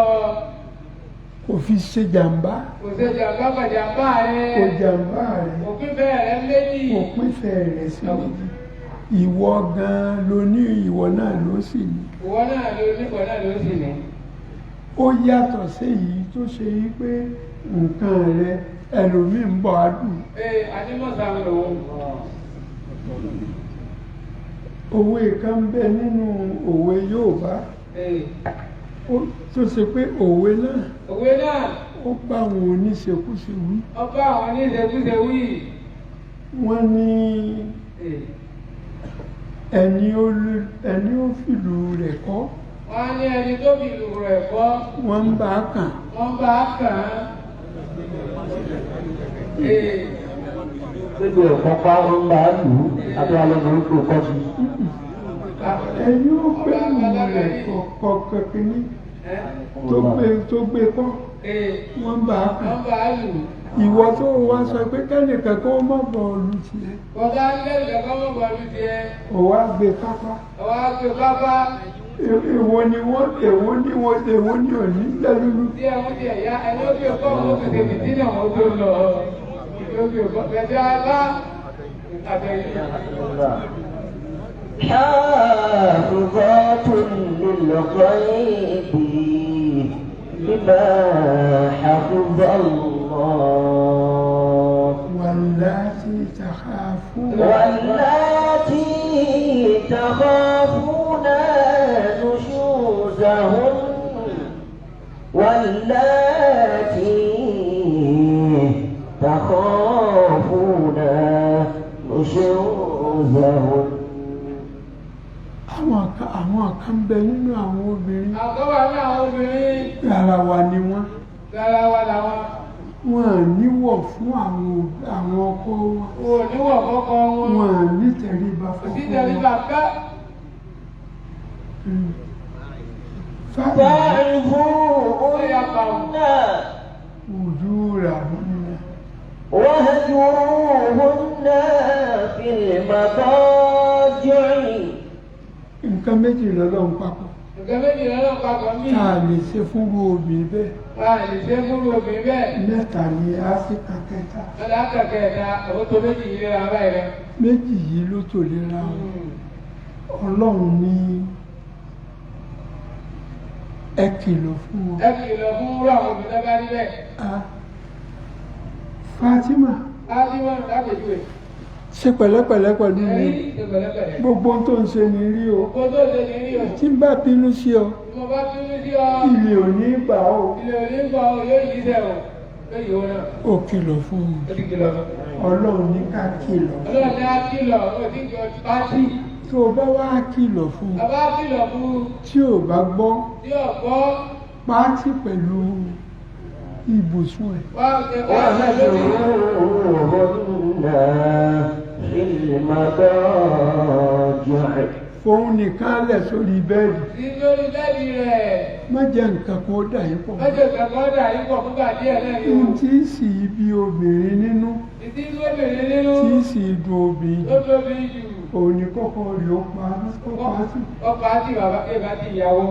S2: Kò fi ṣe jàǹbá.
S3: Kò ṣe jàmbá pàjàmbá rẹ̀.
S2: Kò jàǹbá rẹ̀.
S3: Òpin bẹ́ẹ̀ rẹ̀ méjì.
S2: Kò pínfẹ́ rẹ̀ sí méjì. Ìwọ gan-an ló ní ìwọ náà ló sì ní.
S3: Ìwọ náà ló nípò náà ló sì ní.
S2: Ó yàtọ̀ sí èyí tó ṣe yí pé nǹkan rẹ̀ ẹlòmíì ń bọ̀ á dùn.
S3: Adémọ̀sán lòun.
S2: Òwe kan bẹ nínú òwe Yorùbá tó ṣe pé òwe náà
S3: Òwe náà.
S2: ó bá àwọn oníṣekúṣe wí.
S3: Ọba àwọn oníṣekúṣe wí.
S2: Wọ́n ní ẹni ó fìlú rẹ̀ kọ́
S3: Wọ́n á ní ẹni tó fi ìlú rẹ̀ kọ́.
S2: wọ́n ń bá a kàn.
S3: Wọ́n bá a kàn án.
S4: Gbogbo ẹ̀kọ́ pa ń bá lù ú, àbí alẹ́ ní orí kò sí.
S2: Ẹni ó fìlú rẹ̀ kọ́ kẹ́kẹ́ní tó gbé kọ́ wọ́n ń bá a kàn.
S3: Wọ́n bá a lù.
S2: Ìwọ tó wá sọ pé kẹ́nìkan kó má bọ̀ọ̀lù tiẹ̀
S3: Bọ̀dá lẹ́yìn ẹ̀kọ́ mọ̀ bọ̀lú tiẹ̀.
S2: ò wá gbé pápá.
S3: Ọwọ́ á gbé pápá.
S2: Èwo ni ò ní lẹ́lúlú.
S3: Tí ẹ̀wọ̀n ti ẹ̀yà ẹni ó fi ọkọ̀ ọ̀hún tètè ní tí náà wọ́n tó lọ. Ìjọ fi ọkọ̀ ẹ̀jẹ̀ alá àtẹ̀yìn.
S4: حافظات للغيب بما حفظ الله.
S2: واللاتي تخافون
S4: واللاتي تخافون نشوزهن واللاتي تخافون نشوزهن.
S2: Àwọn kan bẹ nínú àwọn obìnrin.
S3: Àkọ́wà ní àwọn obìnrin.
S2: Garawa ni wọ́n.
S3: Garawa làwọn.
S2: Wọ́n à níwọ̀ fún àwọn ọkọ wọn.
S3: O níwọ̀ kọ́kọ́ wọn.
S2: Wọ́n à nítẹríba fọ́kọ
S3: Sí tẹríba ká. pa
S2: أجورهن
S4: واهجروهن في المضاجع.
S2: nǹkan méjì lọ́lọ́run papọ̀
S3: nǹkan méjì lọ́nà papọ̀ mí.
S2: tá a lè ṣe fún obìnrin bẹ́ẹ̀
S3: a lè ṣe fún obìnrin bẹ́ẹ̀.
S2: mẹ́ta ni áfíríkà kẹta
S3: lọ́dà kẹ̀kẹ́ ẹ̀ta àwọn tó méjì yìí lera báyìí rẹ.
S2: méjì yìí ló tò lera wọn ọlọ́run ní ẹ kìlọ̀ fún wọn.
S3: ẹ kìlọ̀ fún àwọn obìnrin bá rí bẹ́ẹ̀.
S2: Fatima
S3: Fatima lápèjúwe.
S2: ṣe pẹ̀lẹ́pẹ̀lẹ́ pẹ̀lú mi
S3: ẹ̀rí ṣe pẹ̀lẹ́pẹ̀lẹ́.
S2: gbogbo ohun tó ń ṣe ní rí o
S3: gbogbo tó ṣe ní rí o.
S2: tí n bá bínú sí ọ
S3: mo bá bínú sí ọ.
S2: ilé ò ní gbà ó
S3: ilé òní gbọ́ ọ yóò yí sẹ́ o yóò yí o náà.
S2: ó kìlọ̀ fún wọn
S3: ó ti kìlọ̀.
S2: ọlọ́run ní ká kìlọ̀
S3: ọlọ́run ní á kìlọ̀ ó ti kìlọ̀ pátì.
S2: tó o bá wá kìlọ̀ fún
S3: bàbá kìlọ̀ fún
S2: tí ò bá gbọ́
S3: tí ọ̀gbọ́
S2: pátì pẹ̀lú ibùsùn ẹ̀
S3: wá ṣe wá ṣe lórí.
S4: واهجروهن في المضاجع.
S2: fòun nìkan lẹ̀ sórí bẹ́ẹ̀dì
S3: sí lórí bẹ́ẹ̀ni rẹ̀.
S2: má jẹ́ nǹkan kan ó dà yín pọ̀
S3: mẹ́jọ kankan dà yín pọ̀ fúngbà díẹ̀ náà ni o.
S2: n tí ì sì bí obìnrin nínú
S3: ìdí lóbìnrin nínú
S2: tí ì sì dùn obìnrin
S3: ló tóbi jù.
S2: òun ni kọ́kọ́ rí ó pa á sí.
S3: ọkọ̀ àti bàbá ké bá ti ìyàwó.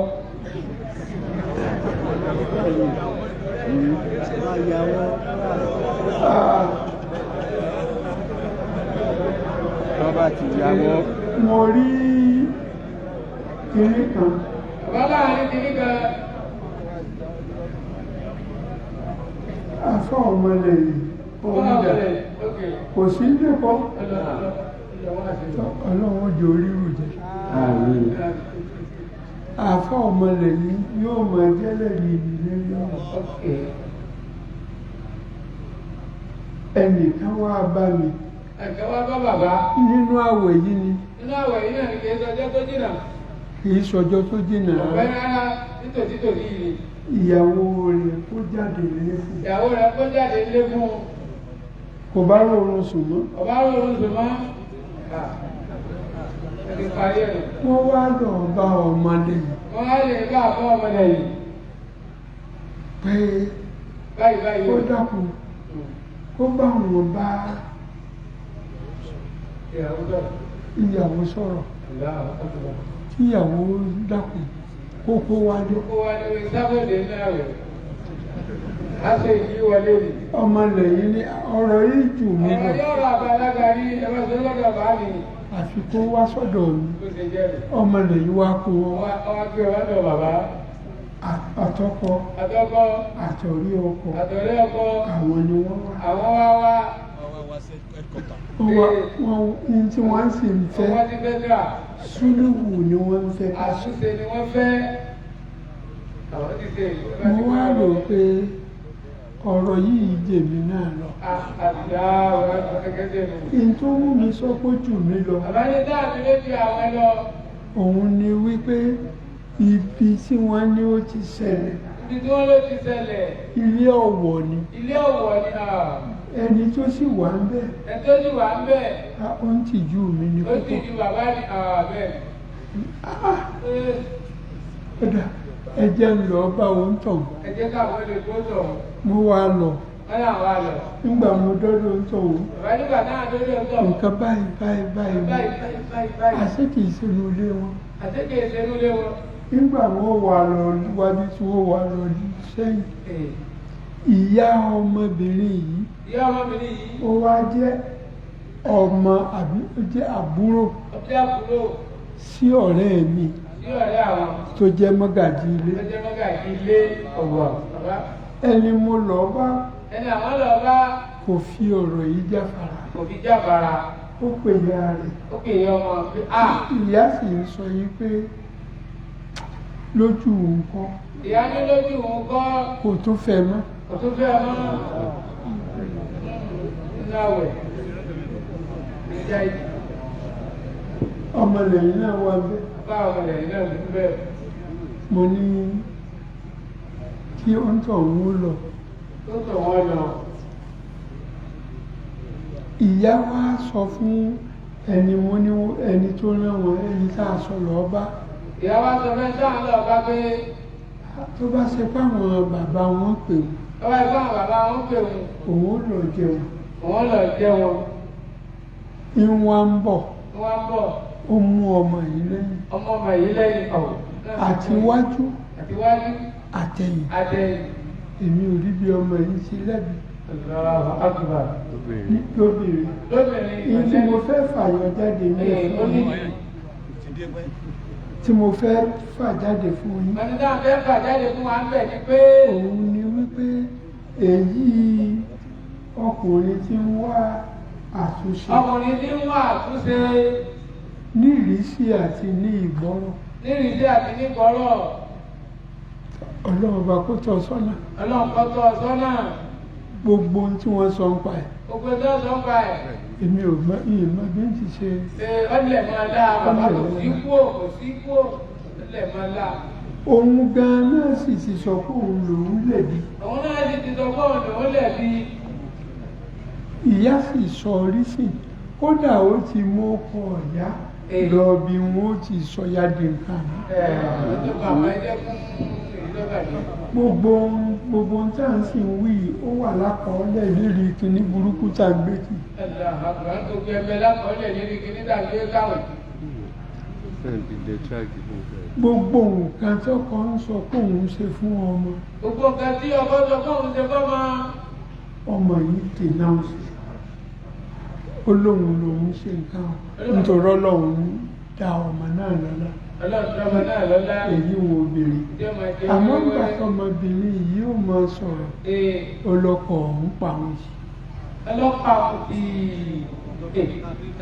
S1: Bàbá ti yàwó.
S2: mo rí kinní kan
S3: bàbá láàrin kìíní kan.
S2: afọ ọmọlẹ yìí onídà kò sí lẹ́kọ̀ọ́ ọlọ́run jẹ́ orírù jẹ́ afọ ọmọlẹ yìí yóò máa jẹ́lẹ̀ ní ìdílé náà ẹnìkan wá bá mi
S3: ẹ̀kẹ́ wá bá bàbá.
S2: nínú àwẹ̀ yìí ni
S3: nínú àwẹ̀ yìí náà ni kì í sọjọ́ tó jìnnà.
S2: kì í sọjọ́ tó jìnnà
S3: ọ̀pẹ rárá nítòsí tòsí yìí.
S2: ìyàwó rẹ̀ kó jáde lé fún
S3: ìyàwó rẹ̀ kó jáde lé fún un.
S2: kò bá rọrùn sùn mọ́
S3: ọba rọrùn sùn mọ́. ẹ ti parí ẹ̀.
S2: wọ́n wá lọ bá ọmọdé yìí
S3: wọ́n á lè bá àbọ̀ ọmọdé yìí.
S2: pé
S3: báyìí báyìí.
S2: ó dákun kó bá wọn bá
S3: ìyàwó sọ̀rọ̀.
S2: ìyàwó sọ̀rọ̀ tí ìyàwó dákun kókó wálé
S3: kó wá ní orí sábòdè náà rẹ̀. a ṣe ìdí wọlé ni.
S2: ọmọ lẹ́yìn ní ọ̀rọ̀ yìí jù mí lọ
S3: ọ̀rọ̀ yóò rà àgbàlagbà ní ẹgbẹ́ tó lọ́dọ̀ bá mi.
S2: àfi kó wá sọ́dọ̀ mi
S3: bó ṣe jẹ́ rẹ̀.
S2: ọmọ lẹ́yìn wá kó wọn wá
S3: ọwọ́ gbé ọlọ́dọ̀ bàbá.
S2: àtọkọ
S3: àtọkọ
S2: àtọ̀rí ọkọ
S3: àtọ̀rẹ́ ọkọ
S2: àwọn ni wọ́n wá
S3: àwọn wá wá.
S2: wọ́n ní tí wọ́n sì ń fẹ́
S3: ọwọ́ ti fẹ́ dà.
S2: súlùwù ni wọ́n ń fẹ́ ká sùn.
S3: àtúnṣe ni wọ́n fẹ́. àwọn ti ṣe
S2: mo wá rò pé ọ̀rọ̀ yìí jèmi náà lọ.
S3: àtìyá ọ̀rọ̀ gẹ́gẹ́ bí mi.
S2: n tó wù mí sọ pé jù mí lọ
S3: àbáyé dáàbí ló ti àwọn lọ.
S2: òun ni wípé ibi tí wọ́n ní ó ti ṣẹlẹ̀
S3: ibi tí wọ́n ló ti ṣẹlẹ̀.
S2: ilé ọ̀wọ̀ ni
S3: ilé ọ̀wọ̀ ni
S2: ẹni tó sì wà ń bẹ̀
S3: ẹjọ́ sì wà ń bẹ̀.
S2: ó ń tìjú mi ní
S3: ó sì
S2: púpọ̀.
S3: ju bàbá ní bẹ́ẹ̀.
S2: kódà ẹ jẹ́ ń lọ bá òun tàn
S3: ẹ jẹ́ káwọn lè tó sọ̀rọ̀.
S2: mo wá lọ
S3: wọ́n náà wà lọ.
S2: nígbà mo dọ́dọ̀ ń tàn òun
S3: bàbá nígbà náà tó lè sọ̀rọ̀.
S2: nǹkan báyìí báyìí báyìí
S3: báyìí
S2: ni
S3: báyìí báyìí.
S2: àṣé kì í ṣe inú ilé wọn.
S3: àtẹ́kẹ̀ ìṣẹ́nu lé wọn.
S2: nígbà wọn wà lọ wájú tí wọn wà lọ sẹ́yìn ìyá ọmọbìnrin yìí
S3: ìyá ọmọbìnrin yìí.
S2: ó wá jẹ́ ọmọ àbí ó jẹ́ àbúrò
S3: ọtí àbúrò
S2: sí ọ̀rẹ́ mi
S3: sí ọ̀rẹ́ àwọn.
S2: tó jẹ́ mọ́gàjí ilé.
S3: ọjọ́ mọ́gàjì ilé ọ̀wọ̀ bàbá.
S2: ẹni mo lọ bá
S3: ẹni àwọn lọ bá
S2: kò fi ọ̀rọ̀ yìí jáfara
S3: òbí jábára.
S2: ó pè ya rẹ̀
S3: ó kì í ọmọ pé
S2: ìyá sì ń sọ yìí pé lójú nǹkan
S3: ìyá ní lójú òun kọ́
S2: kò tún fẹ́ mọ́.
S3: kò tún fẹ́ ọmọ nínú àwẹ̀ ìjà ìdí.
S2: ọmọ lẹ́yìn náà wà bẹ́ẹ̀.
S3: bá ọmọ lẹ́yìn náà ń bẹ́ẹ̀.
S2: mo ní kí ó ń tọ̀ wọ́n lọ.
S3: tó tọ̀ wọ́n lọ.
S2: ìyá wa sọ fún ẹni mo ní ẹni tó rán wọn ẹni tá a sọ lọ bá
S3: ìyá wa sọ fẹ́ sáà lọ bá pé
S2: tó bá ṣe fáwọn bàbá wọn pè wọ́n.
S3: tó bá ṣe fáwọn bàbá wọn pè wọ́n.
S2: òun lọ jẹun.
S3: òun lọ jẹun.
S2: ìwọ̀n ń bọ̀.
S3: ìwọ̀n ń bọ̀.
S2: ó mú ọmọ yìí lẹ́yìn.
S3: ọmọ yìí lẹ́yìn.
S2: àtiwájú.
S3: àtiwájú.
S2: àtẹ̀yìn.
S3: àtẹ̀yìn.
S2: èmi ò rí bí ọmọ yìí ti lẹ́bi. lóbìnrin.
S3: lóbìnrin.
S2: tí mo fẹ́ fàyọ jáde mẹ́fà tí mo fẹ́ fà jáde fún yín.
S3: ẹni náà fẹ́ fà jáde fún wa ń bẹ̀ ni pé.
S2: òun ni wípé èyí ọkùnrin tí ń wá àtúnṣe.
S3: ọkùnrin tí ń wá àtúnṣe.
S2: ní ìrísí àti ní ìgbọ́rọ̀.
S3: ní ìrísí àti ní ìgbọ́rọ̀.
S2: ọlọ́run bá kó tọ́ sọ́nà.
S3: ọlọ́run kó tọ́ sọ́nà.
S2: gbogbo ohun tí wọ́n sọ ń pa ẹ̀.
S3: gbogbo tí wọ́n sọ ń pa ẹ̀.
S2: èmi ò mọ ìmọ̀ bí n ti ṣe.
S3: ọlẹ̀ máa dá bàbá kò sí kúò kò sí kúò ọlẹ̀ máa dá.
S2: òun gan-an náà sì ti sọ pé òun lòún lẹ̀bi.
S3: òun náà sì ti sọ pé òun lòún lẹ̀bi.
S2: ìyá sì sọ orí sí kódà ó ti mú ọkọ ọ̀yá lọ bí wọn ó ti sọ ya di nǹkan. gbogbo tá à ń sìn wí ó wà lákọọ́lẹ̀ lérí kíní burúkú tá a gbé kì.
S3: gbogbo ẹgbẹ́ lákọọ́lẹ̀ lérí kíní tá a gbé káwọn.
S2: gbogbo nǹkan tí ọkọ ń sọ pé òun ṣe fún ọmọ.
S3: gbogbo nǹkan tí ọkọ sọ pé òun ṣe fún ọmọ.
S2: ọmọ yìí denounce ó lóun lòun ṣe nǹkan nítorí Ọlọ́run dá ọmọ náà lọ́lá.
S3: ọlọ́run náà lọ́lá.
S2: èyí wo obìnrin àmọ́ nígbà tó ọmọbìnrin yìí ó máa sọ̀rọ̀ ọlọ́kọ̀ ọ̀hún pa àwọn yìí.
S3: ọlọ́pàá kò tí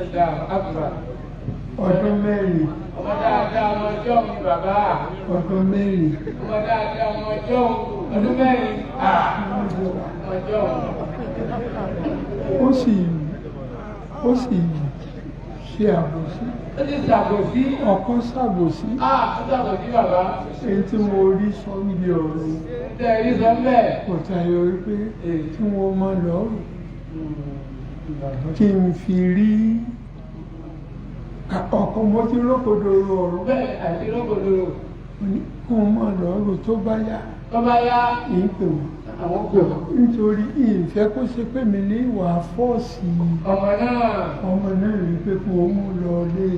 S3: ẹ̀dá àbúrà.
S2: ọdún mẹ́rin.
S3: ọmọ dáadáa ọmọ ọjọ́ mi bàbá.
S2: ọdún mẹ́rin.
S3: ọmọ dáadáa ọmọ ọjọ́ ọdún mẹ́rin. ọmọ ọjọ́.
S2: ó sì ṣe àbòsí.
S3: ó sì ṣàbòsí.
S2: ọkọ ṣàbòsí.
S3: ó ṣàbòsí bàbá.
S2: èyí tí mo rí sọ níbi ọ̀rọ̀.
S3: tẹ̀ rí sọ bẹ́ẹ̀.
S2: kò tayọ wípé tí wọ́n máa lọ rò kí n fi rí ọkọ mo ti rókòdòrò ọ̀rọ̀.
S3: bẹ́ẹ̀ àti rókòdòrò.
S2: kí wọ́n máa lọ rò tó bá yá.
S3: tó bá yá.
S2: kì í pè wọ́n.
S3: àwọn pè wọ́n.
S2: nítorí ìfẹ́ kó ṣe pé mi ní ìwà fọ́ọ̀sì. ọmọ náà rí pé kí wọ́n mú lọ lé.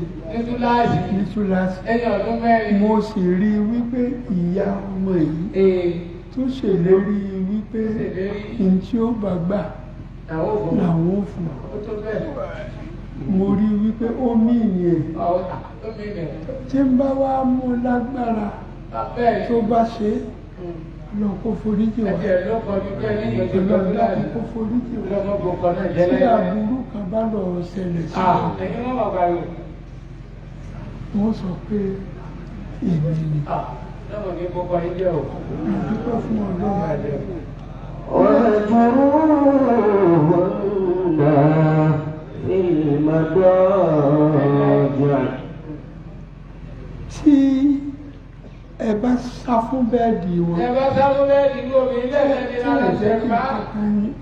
S2: ní túláàsì.
S3: ẹ̀yìn ọdún mẹ́rin.
S2: mo sì rí wípé ìyá ọmọ yìí tó ṣèlérí wípé n tí ó bá gbà làwọn ò fún. mo rí wípé ó mí ìyẹn tí ń bá wá mú lágbára tó bá ṣe lọ kó foríjì wá lọ kó foríjì wá tí aburú kan bá lọ ṣẹlẹ̀ sí wọ́n sọ pé èmi ni. dúpẹ́ fún Ọlọ́run.
S4: واهجروهن في المضاجع.
S2: tí ẹ bá sá fún bẹ́ẹ̀dì wọn.
S3: ẹ bá sá fún bẹ́ẹ̀dì ní omi ilé ẹ̀sẹ̀ ní lára ṣe bá.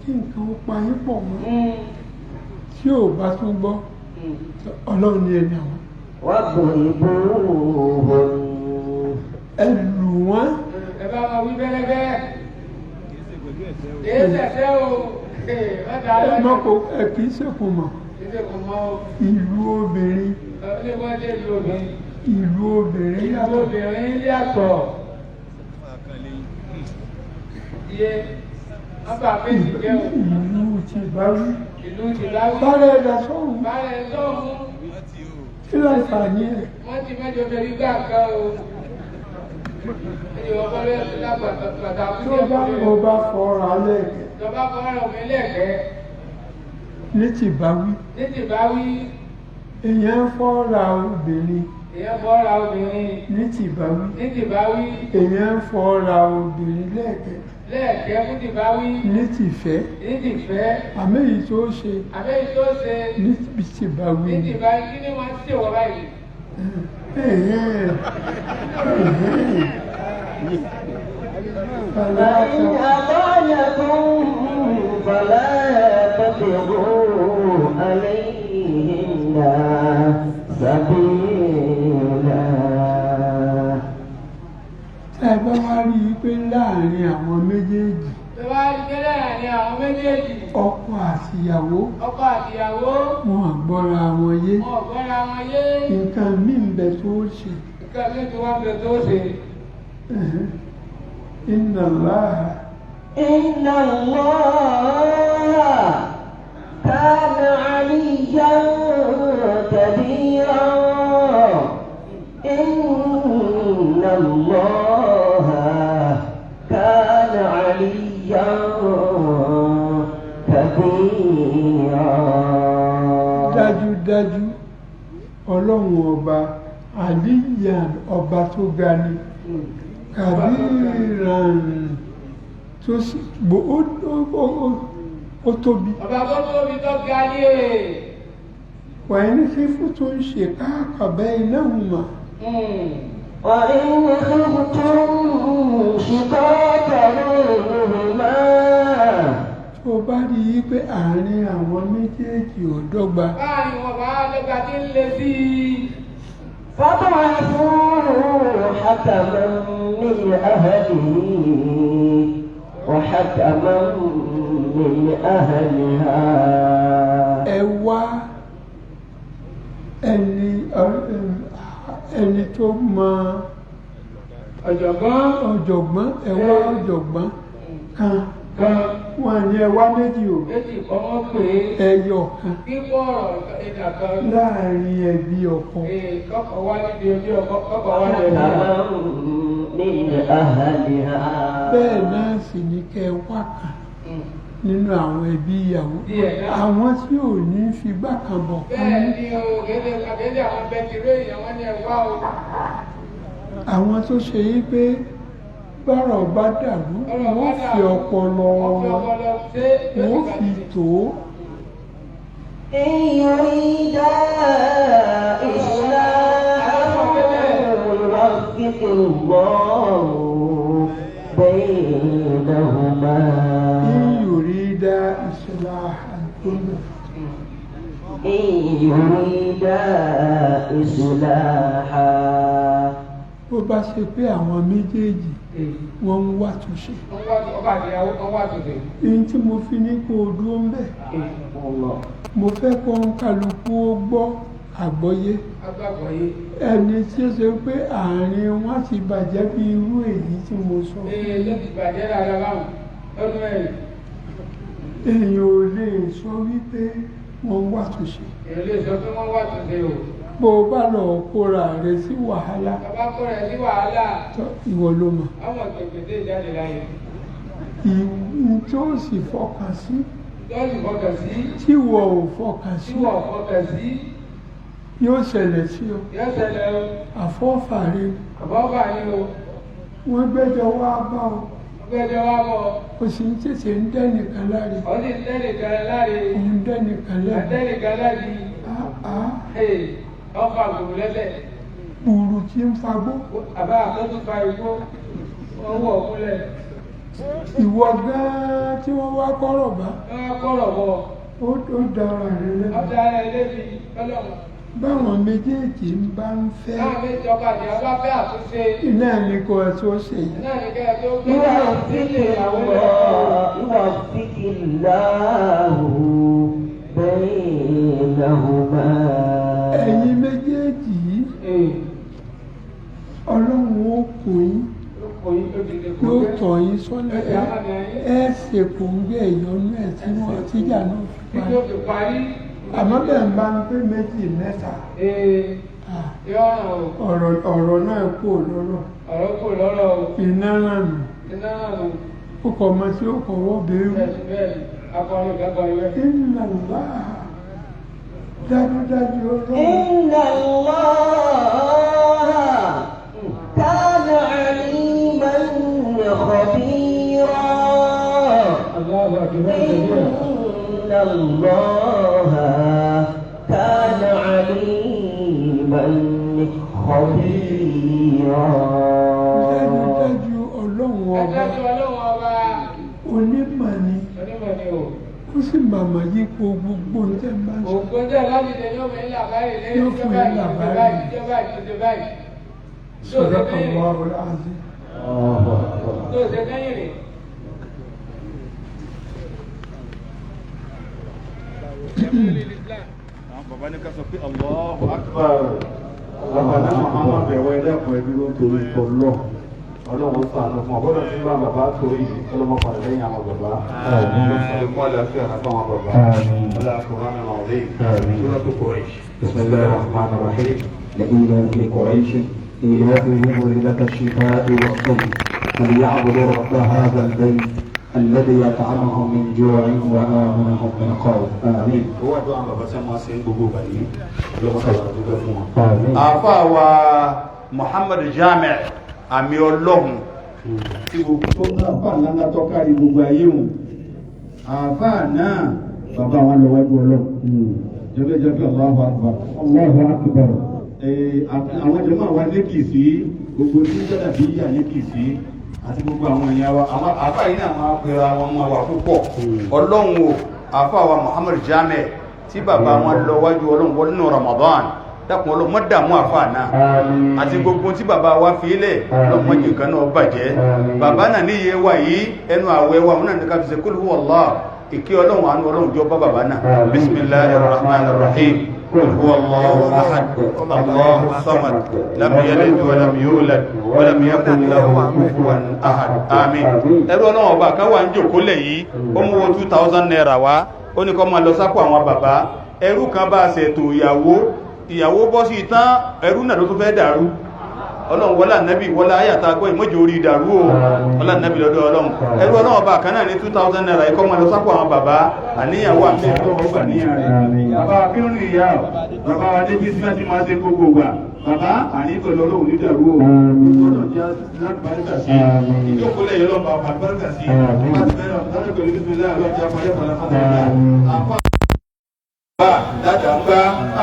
S2: kí nǹkan ó pa yín pọ̀ mọ́. tí ò bá tún gbọ́ Ọlọ́run ní ẹni àwọn.
S4: واضربوهن.
S2: ẹ lù wọ́n.
S3: ẹ bá wọn wí bẹ́lẹ́bẹ́. èyí ṣẹ̀ṣẹ̀ o.
S2: ẹ má kó ẹ kì í ṣèkùn mọ́. ìlú obìnrin. ìlú obìnrin yàtọ̀.
S3: ìlú obìnrin yàtọ̀. iye ọba méjì jẹ́ o.
S2: ìlú ti bá wí.
S3: ìlú ti bá wí.
S2: bárẹ̀ ẹ̀dá sọ́hùn.
S3: bárẹ̀ ẹ̀ sọ́hùn.
S2: kí ló ń fà ní ẹ̀.
S3: wọ́n ti mẹ́jọ bẹ̀rẹ̀ gbà kan o. ẹ̀yìn ọba rẹ̀ ti lágbà pàtàkì.
S2: tó bá mo bá fọ́ra lẹ́ẹ̀kẹ́.
S3: tó bá fọ́ra omi lẹ́ẹ̀kẹ́.
S2: ní ti bá wí.
S3: ní ti bá wí.
S2: èèyàn fọ́ra obìnrin.
S3: èèyàn fọ́ra obìnrin.
S2: ní ti bá wí.
S3: ní ti bá wí.
S2: èèyàn fọ́ra obìnrin lẹ́ẹ̀kẹ́.
S3: lẹ́ẹ̀kẹ́ fún ti bá wí.
S2: ní ti fẹ́.
S3: ní ti fẹ́.
S2: àmì èyí tó ṣe.
S3: àmì èyí tó ṣe.
S2: ní ti bá wí.
S3: ní ti bá wí kí ni wọ́n ṣe wọ́n báyìí.
S4: فإن أطعنكم فلا تبغوا عليهن سبيلا.
S2: ẹ tẹ́ bá wá rí i pé láàrin àwọn méjèèjì
S3: tó bá rí pé láàrin àwọn méjèèjì
S2: ọkọ àtìyàwó wọn àgbọ́ra wọn yé nǹkan míì ń bẹ tó ṣe inna Allah
S4: kana aliyyan kabira inna Allah kana aliyyan kabira.
S2: Dájúdájú ọlọ́run ọba àlíyàn ọba tó ga ni kàbíràn tó sì gbó ó tóbi.
S3: Ọba tó tóbi tó ga ní èè.
S2: Wàá ní kí fún tó ń ṣe káàkàbẹ́ iná hùmà.
S4: وإن خفتم شقاق بينهما.
S2: Tó bá rí i pé àárín àwọn méjèèjì ò dọ́gba.
S3: Láàrin wọn bá dọ́gba tí ń le sí i.
S4: فابعثوا حكما من أهله وحكما من أهلها.
S2: Ẹ wá ẹni tó mọ ọ̀jọ̀gbọ́n ẹ wá ọ̀jọ̀gbọ́n kan wọn ní ẹ wá méjì o ẹyọ kan láàrin ẹbí ọkọ. Bẹ́ẹ̀ náà sì ní kẹ́ wá kan nínú àwọn ẹbí ìyàwó àwọn tí ò ní fi gbákan bọ̀ kan ní. Àwọn tó ṣe yí pé bọ́rọ̀ bá dàrú wọ́n fi ọpọlọ wọ́n fi tó.
S4: ìyọ̀rídà ìṣúláhà.
S2: Bó bá ṣe pé àwọn méjèèjì wọ́n ń wá túnṣe. Èyí tí mo fi ní kó o dúró ń bẹ̀. Mo fẹ́ kó ń kálukú ó gbọ́ àgbọ́yé. Ẹni tí ó ṣe pé àárín wọn ti bàjẹ́ bí irú èyí tí mo sọ. Èèyàn ò lè sọ wípé wọ́n wá túnṣe. Bó o bá lọ kóra rẹ sí wàhálà. Ìwọ ló mọ̀. Ìwọ tó sì fọkàn sí. Tí wọ ò fọkàn sí. Yóò ṣẹlẹ̀ sí ọ. Àfọ́fàrí. Wọ́n gbẹ́jọ́ wá bá ọ. O sì ń tètè ń dẹ́nìkan láre. Òun dẹ́nìkan láre.
S3: Ọkọ̀ àgbòrò lẹ́lẹ̀.
S2: Gbùrù tí ń fagbó.
S3: Àbá àtọ́tún fa igbó, wọ́n wọ̀ múlẹ̀.
S2: Ìwọ gan-an tí wọ́n wá kọ́rọ̀ bá. Ó dára rẹ lẹ́bi.
S3: Ó dára rẹ lẹ́bi lọ́lọ́mọ.
S2: Báwọn méjèèjì ń bá ń fẹ́.
S3: Láwọn méjì ọkọ̀ àti ọba fẹ́ àtúnṣe.
S2: Iná ní kò ẹ̀ tó ṣe yìí.
S3: Iná ní kẹ́ ẹ tó gbé.
S4: ìwà òfìkì láàrú baynahuma.
S2: Ẹ̀yin méjèèjì yìí Ọlọ́run ó kò yín yóò tọ̀ yín sọ́nà ẹ ṣe kò ń gbé ìyọnú ẹ̀ tí wọ́n tíjà náà fi parí. Àmọ́ bẹ́ẹ̀ ń bá ń pé méjì mẹ́ta ọ̀rọ̀ náà kò lọ́rọ̀ iná náà nù ó kọ̀ ọmọ tí ó kọ̀ wọ́ bẹ́ẹ̀rù. Inna Allah dájúdájú Ọlọ́run.
S4: Inna Allah kana aliman khabira. Inna Allah kana aliman khabira.
S2: Dájúdájú Ọlọ́run ọba onímọ̀ ni ó sì màmá yípo gbogbo ǹjẹ́ máa ń ṣe.
S3: Ògbó jẹ́ láti lè yóò fún ilé àbáyé lẹ́yìn ìjọba ìjọba ìjọba ìjọba.
S2: Sadaqallahu al-azim.
S3: tó ṣe kẹ́yìn rè.
S1: bàbá ní ká sọ pé Allahu Akbar. bàbá náà àwọn abẹ̀wọ̀ ẹlẹ́kùn ẹbí ló torí tọ́lọ́ ọlọ́run sànù fún ọgbọ́dọ̀ tí bá bàbá torí ọlọ́mọkùnrin lẹ́yìn àwọn bàbá ọlọ́mọkùnrin àlàáfíà àti àwọn bàbá ọlọ́kùnrin àwọn ọ̀rẹ́ ìṣúná tó kọ̀ ẹ̀.
S4: بسم الله الرحمن الرحيم لإيلاف قريش إيلافهم رحلة الشتاء والصيف فليعبدوا رب هذا البيت الذي يطعمهم من جوع وآمنهم من خوف آمين.
S1: هو دعاء بابا سما سين بوبو بني لو ما صار دوغا فún wa. آمين. àfáà wa Muhammad Jami' àmì Ọlọ́hun tí gbogbo tó náà fà ńlá tó kárí gbogbo ayé wọn àfáà náà bàbá wọn lọ wájú Ọlọ́hun jẹ́gẹ́jẹ́gẹ́ Allahu Akbar. Allahu Akbar. àwọn jẹ́mọ́ àwọn ilé kìí sí gbogbo tí jẹ́dà bí yà ní kìí sí àti gbogbo àwọn èèyàn wa àwọn àfáà yìí náà máa pera wọn mọ́ wa púpọ̀ Ọlọ́hun o àfáà wa Muhammad Jami' tí bàbá wọn lọ wájú Ọlọ́hun wọlé nínú Ramadan dákun Ọlọ́hun má dààmú àfáà náà àti gbogbo tí bàbá wa fi ilẹ̀ lọ́mọdé nǹkan náà bàjẹ́ bàbá náà níye wa yìí ẹnu àwẹ̀ wa wọn náà ní ká fi ṣe kul huwallah ìkí Ọlọ́hun àánú Ọlọ́hun jọ bá bàbá náà bismillahir rahmanir rahim qul huwallahu ahad allahu samad lam yalid wa lam yulad wa lam yakun lahu kufuwan ahad àmín. ẹrú Ọlọ́hun ọba kan wà ń jòkó lẹ̀ yìí ó mú wo 2000 naira wá ó ní kó máa lọ sápò àwọn bàbá ẹrú kan bá ṣètò ìyàwó bọ́ sí tán ẹrú náà ló tún fẹ́ dàrú Ọlọ́run wọlá nẹ́bí wọlá ayàtà gbọ́ ìmọ́jì orí ìdàrú o wọlá nẹ́bí lọ́dọ̀ Ọlọ́run ẹrú Ọlọ́run ọba kan náà ní 2000 naira ikọ́ máa lọ sápò àwọn bàbá àníyàwó àti ẹ̀tọ́ níyàn rẹ̀ bàbá kírun ní ìyá bàbá wa débi sí láti máa ṣe gbogbo wa bàbá àníkọ̀ lọ́rọ̀ òní dàrú o gbọ́dọ̀ jẹ́ lágbàríkà sí ìjókòólẹ̀ yìí lọ́ba àgbàríkà sí láti bẹ̀rẹ̀ ọ̀tọ́rẹ́ pẹ̀lú bísímillah ọlọ́jà fọlẹ́ dájà ń gbá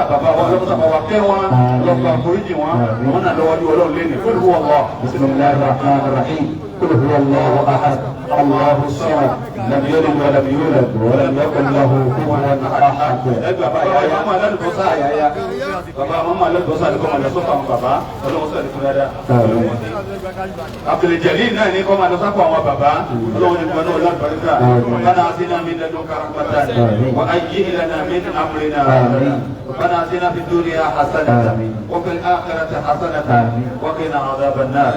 S1: bàbá wa lọ́pọ̀tà bàbá kẹ́ wọn lọ́pọ̀ àforíjì wọn wọn náà lọ́wọ́dí Ọlọ́run lé ní qul huwa Allah.
S4: bismillahir rahmanir rahim qul huwa Allahu ahad Allahu samad lam yalid wa lam yulad wa lam yakun lahu kufuwan ahad.
S1: bàbá yàyà máa lẹ́nu tó sáà yàyà bàbá máa lẹ́nu tó sáà ní kọ́ máa lọ sọ́kọ̀ àwọn bàbá Ọlọ́run sọ̀rọ̀ fún dáadáa. Abdul Jalil náà ní kọ́ máa lọ sápò àwọn bàbá Ọlọ́run ní gbọ́dọ̀ lágbàríkà bana atina min ladunka rahmatan wa hayyi' lana min amrina ربنا آتنا في الدنيا حسنة وفي الآخرة حسنة وقنا عذاب النار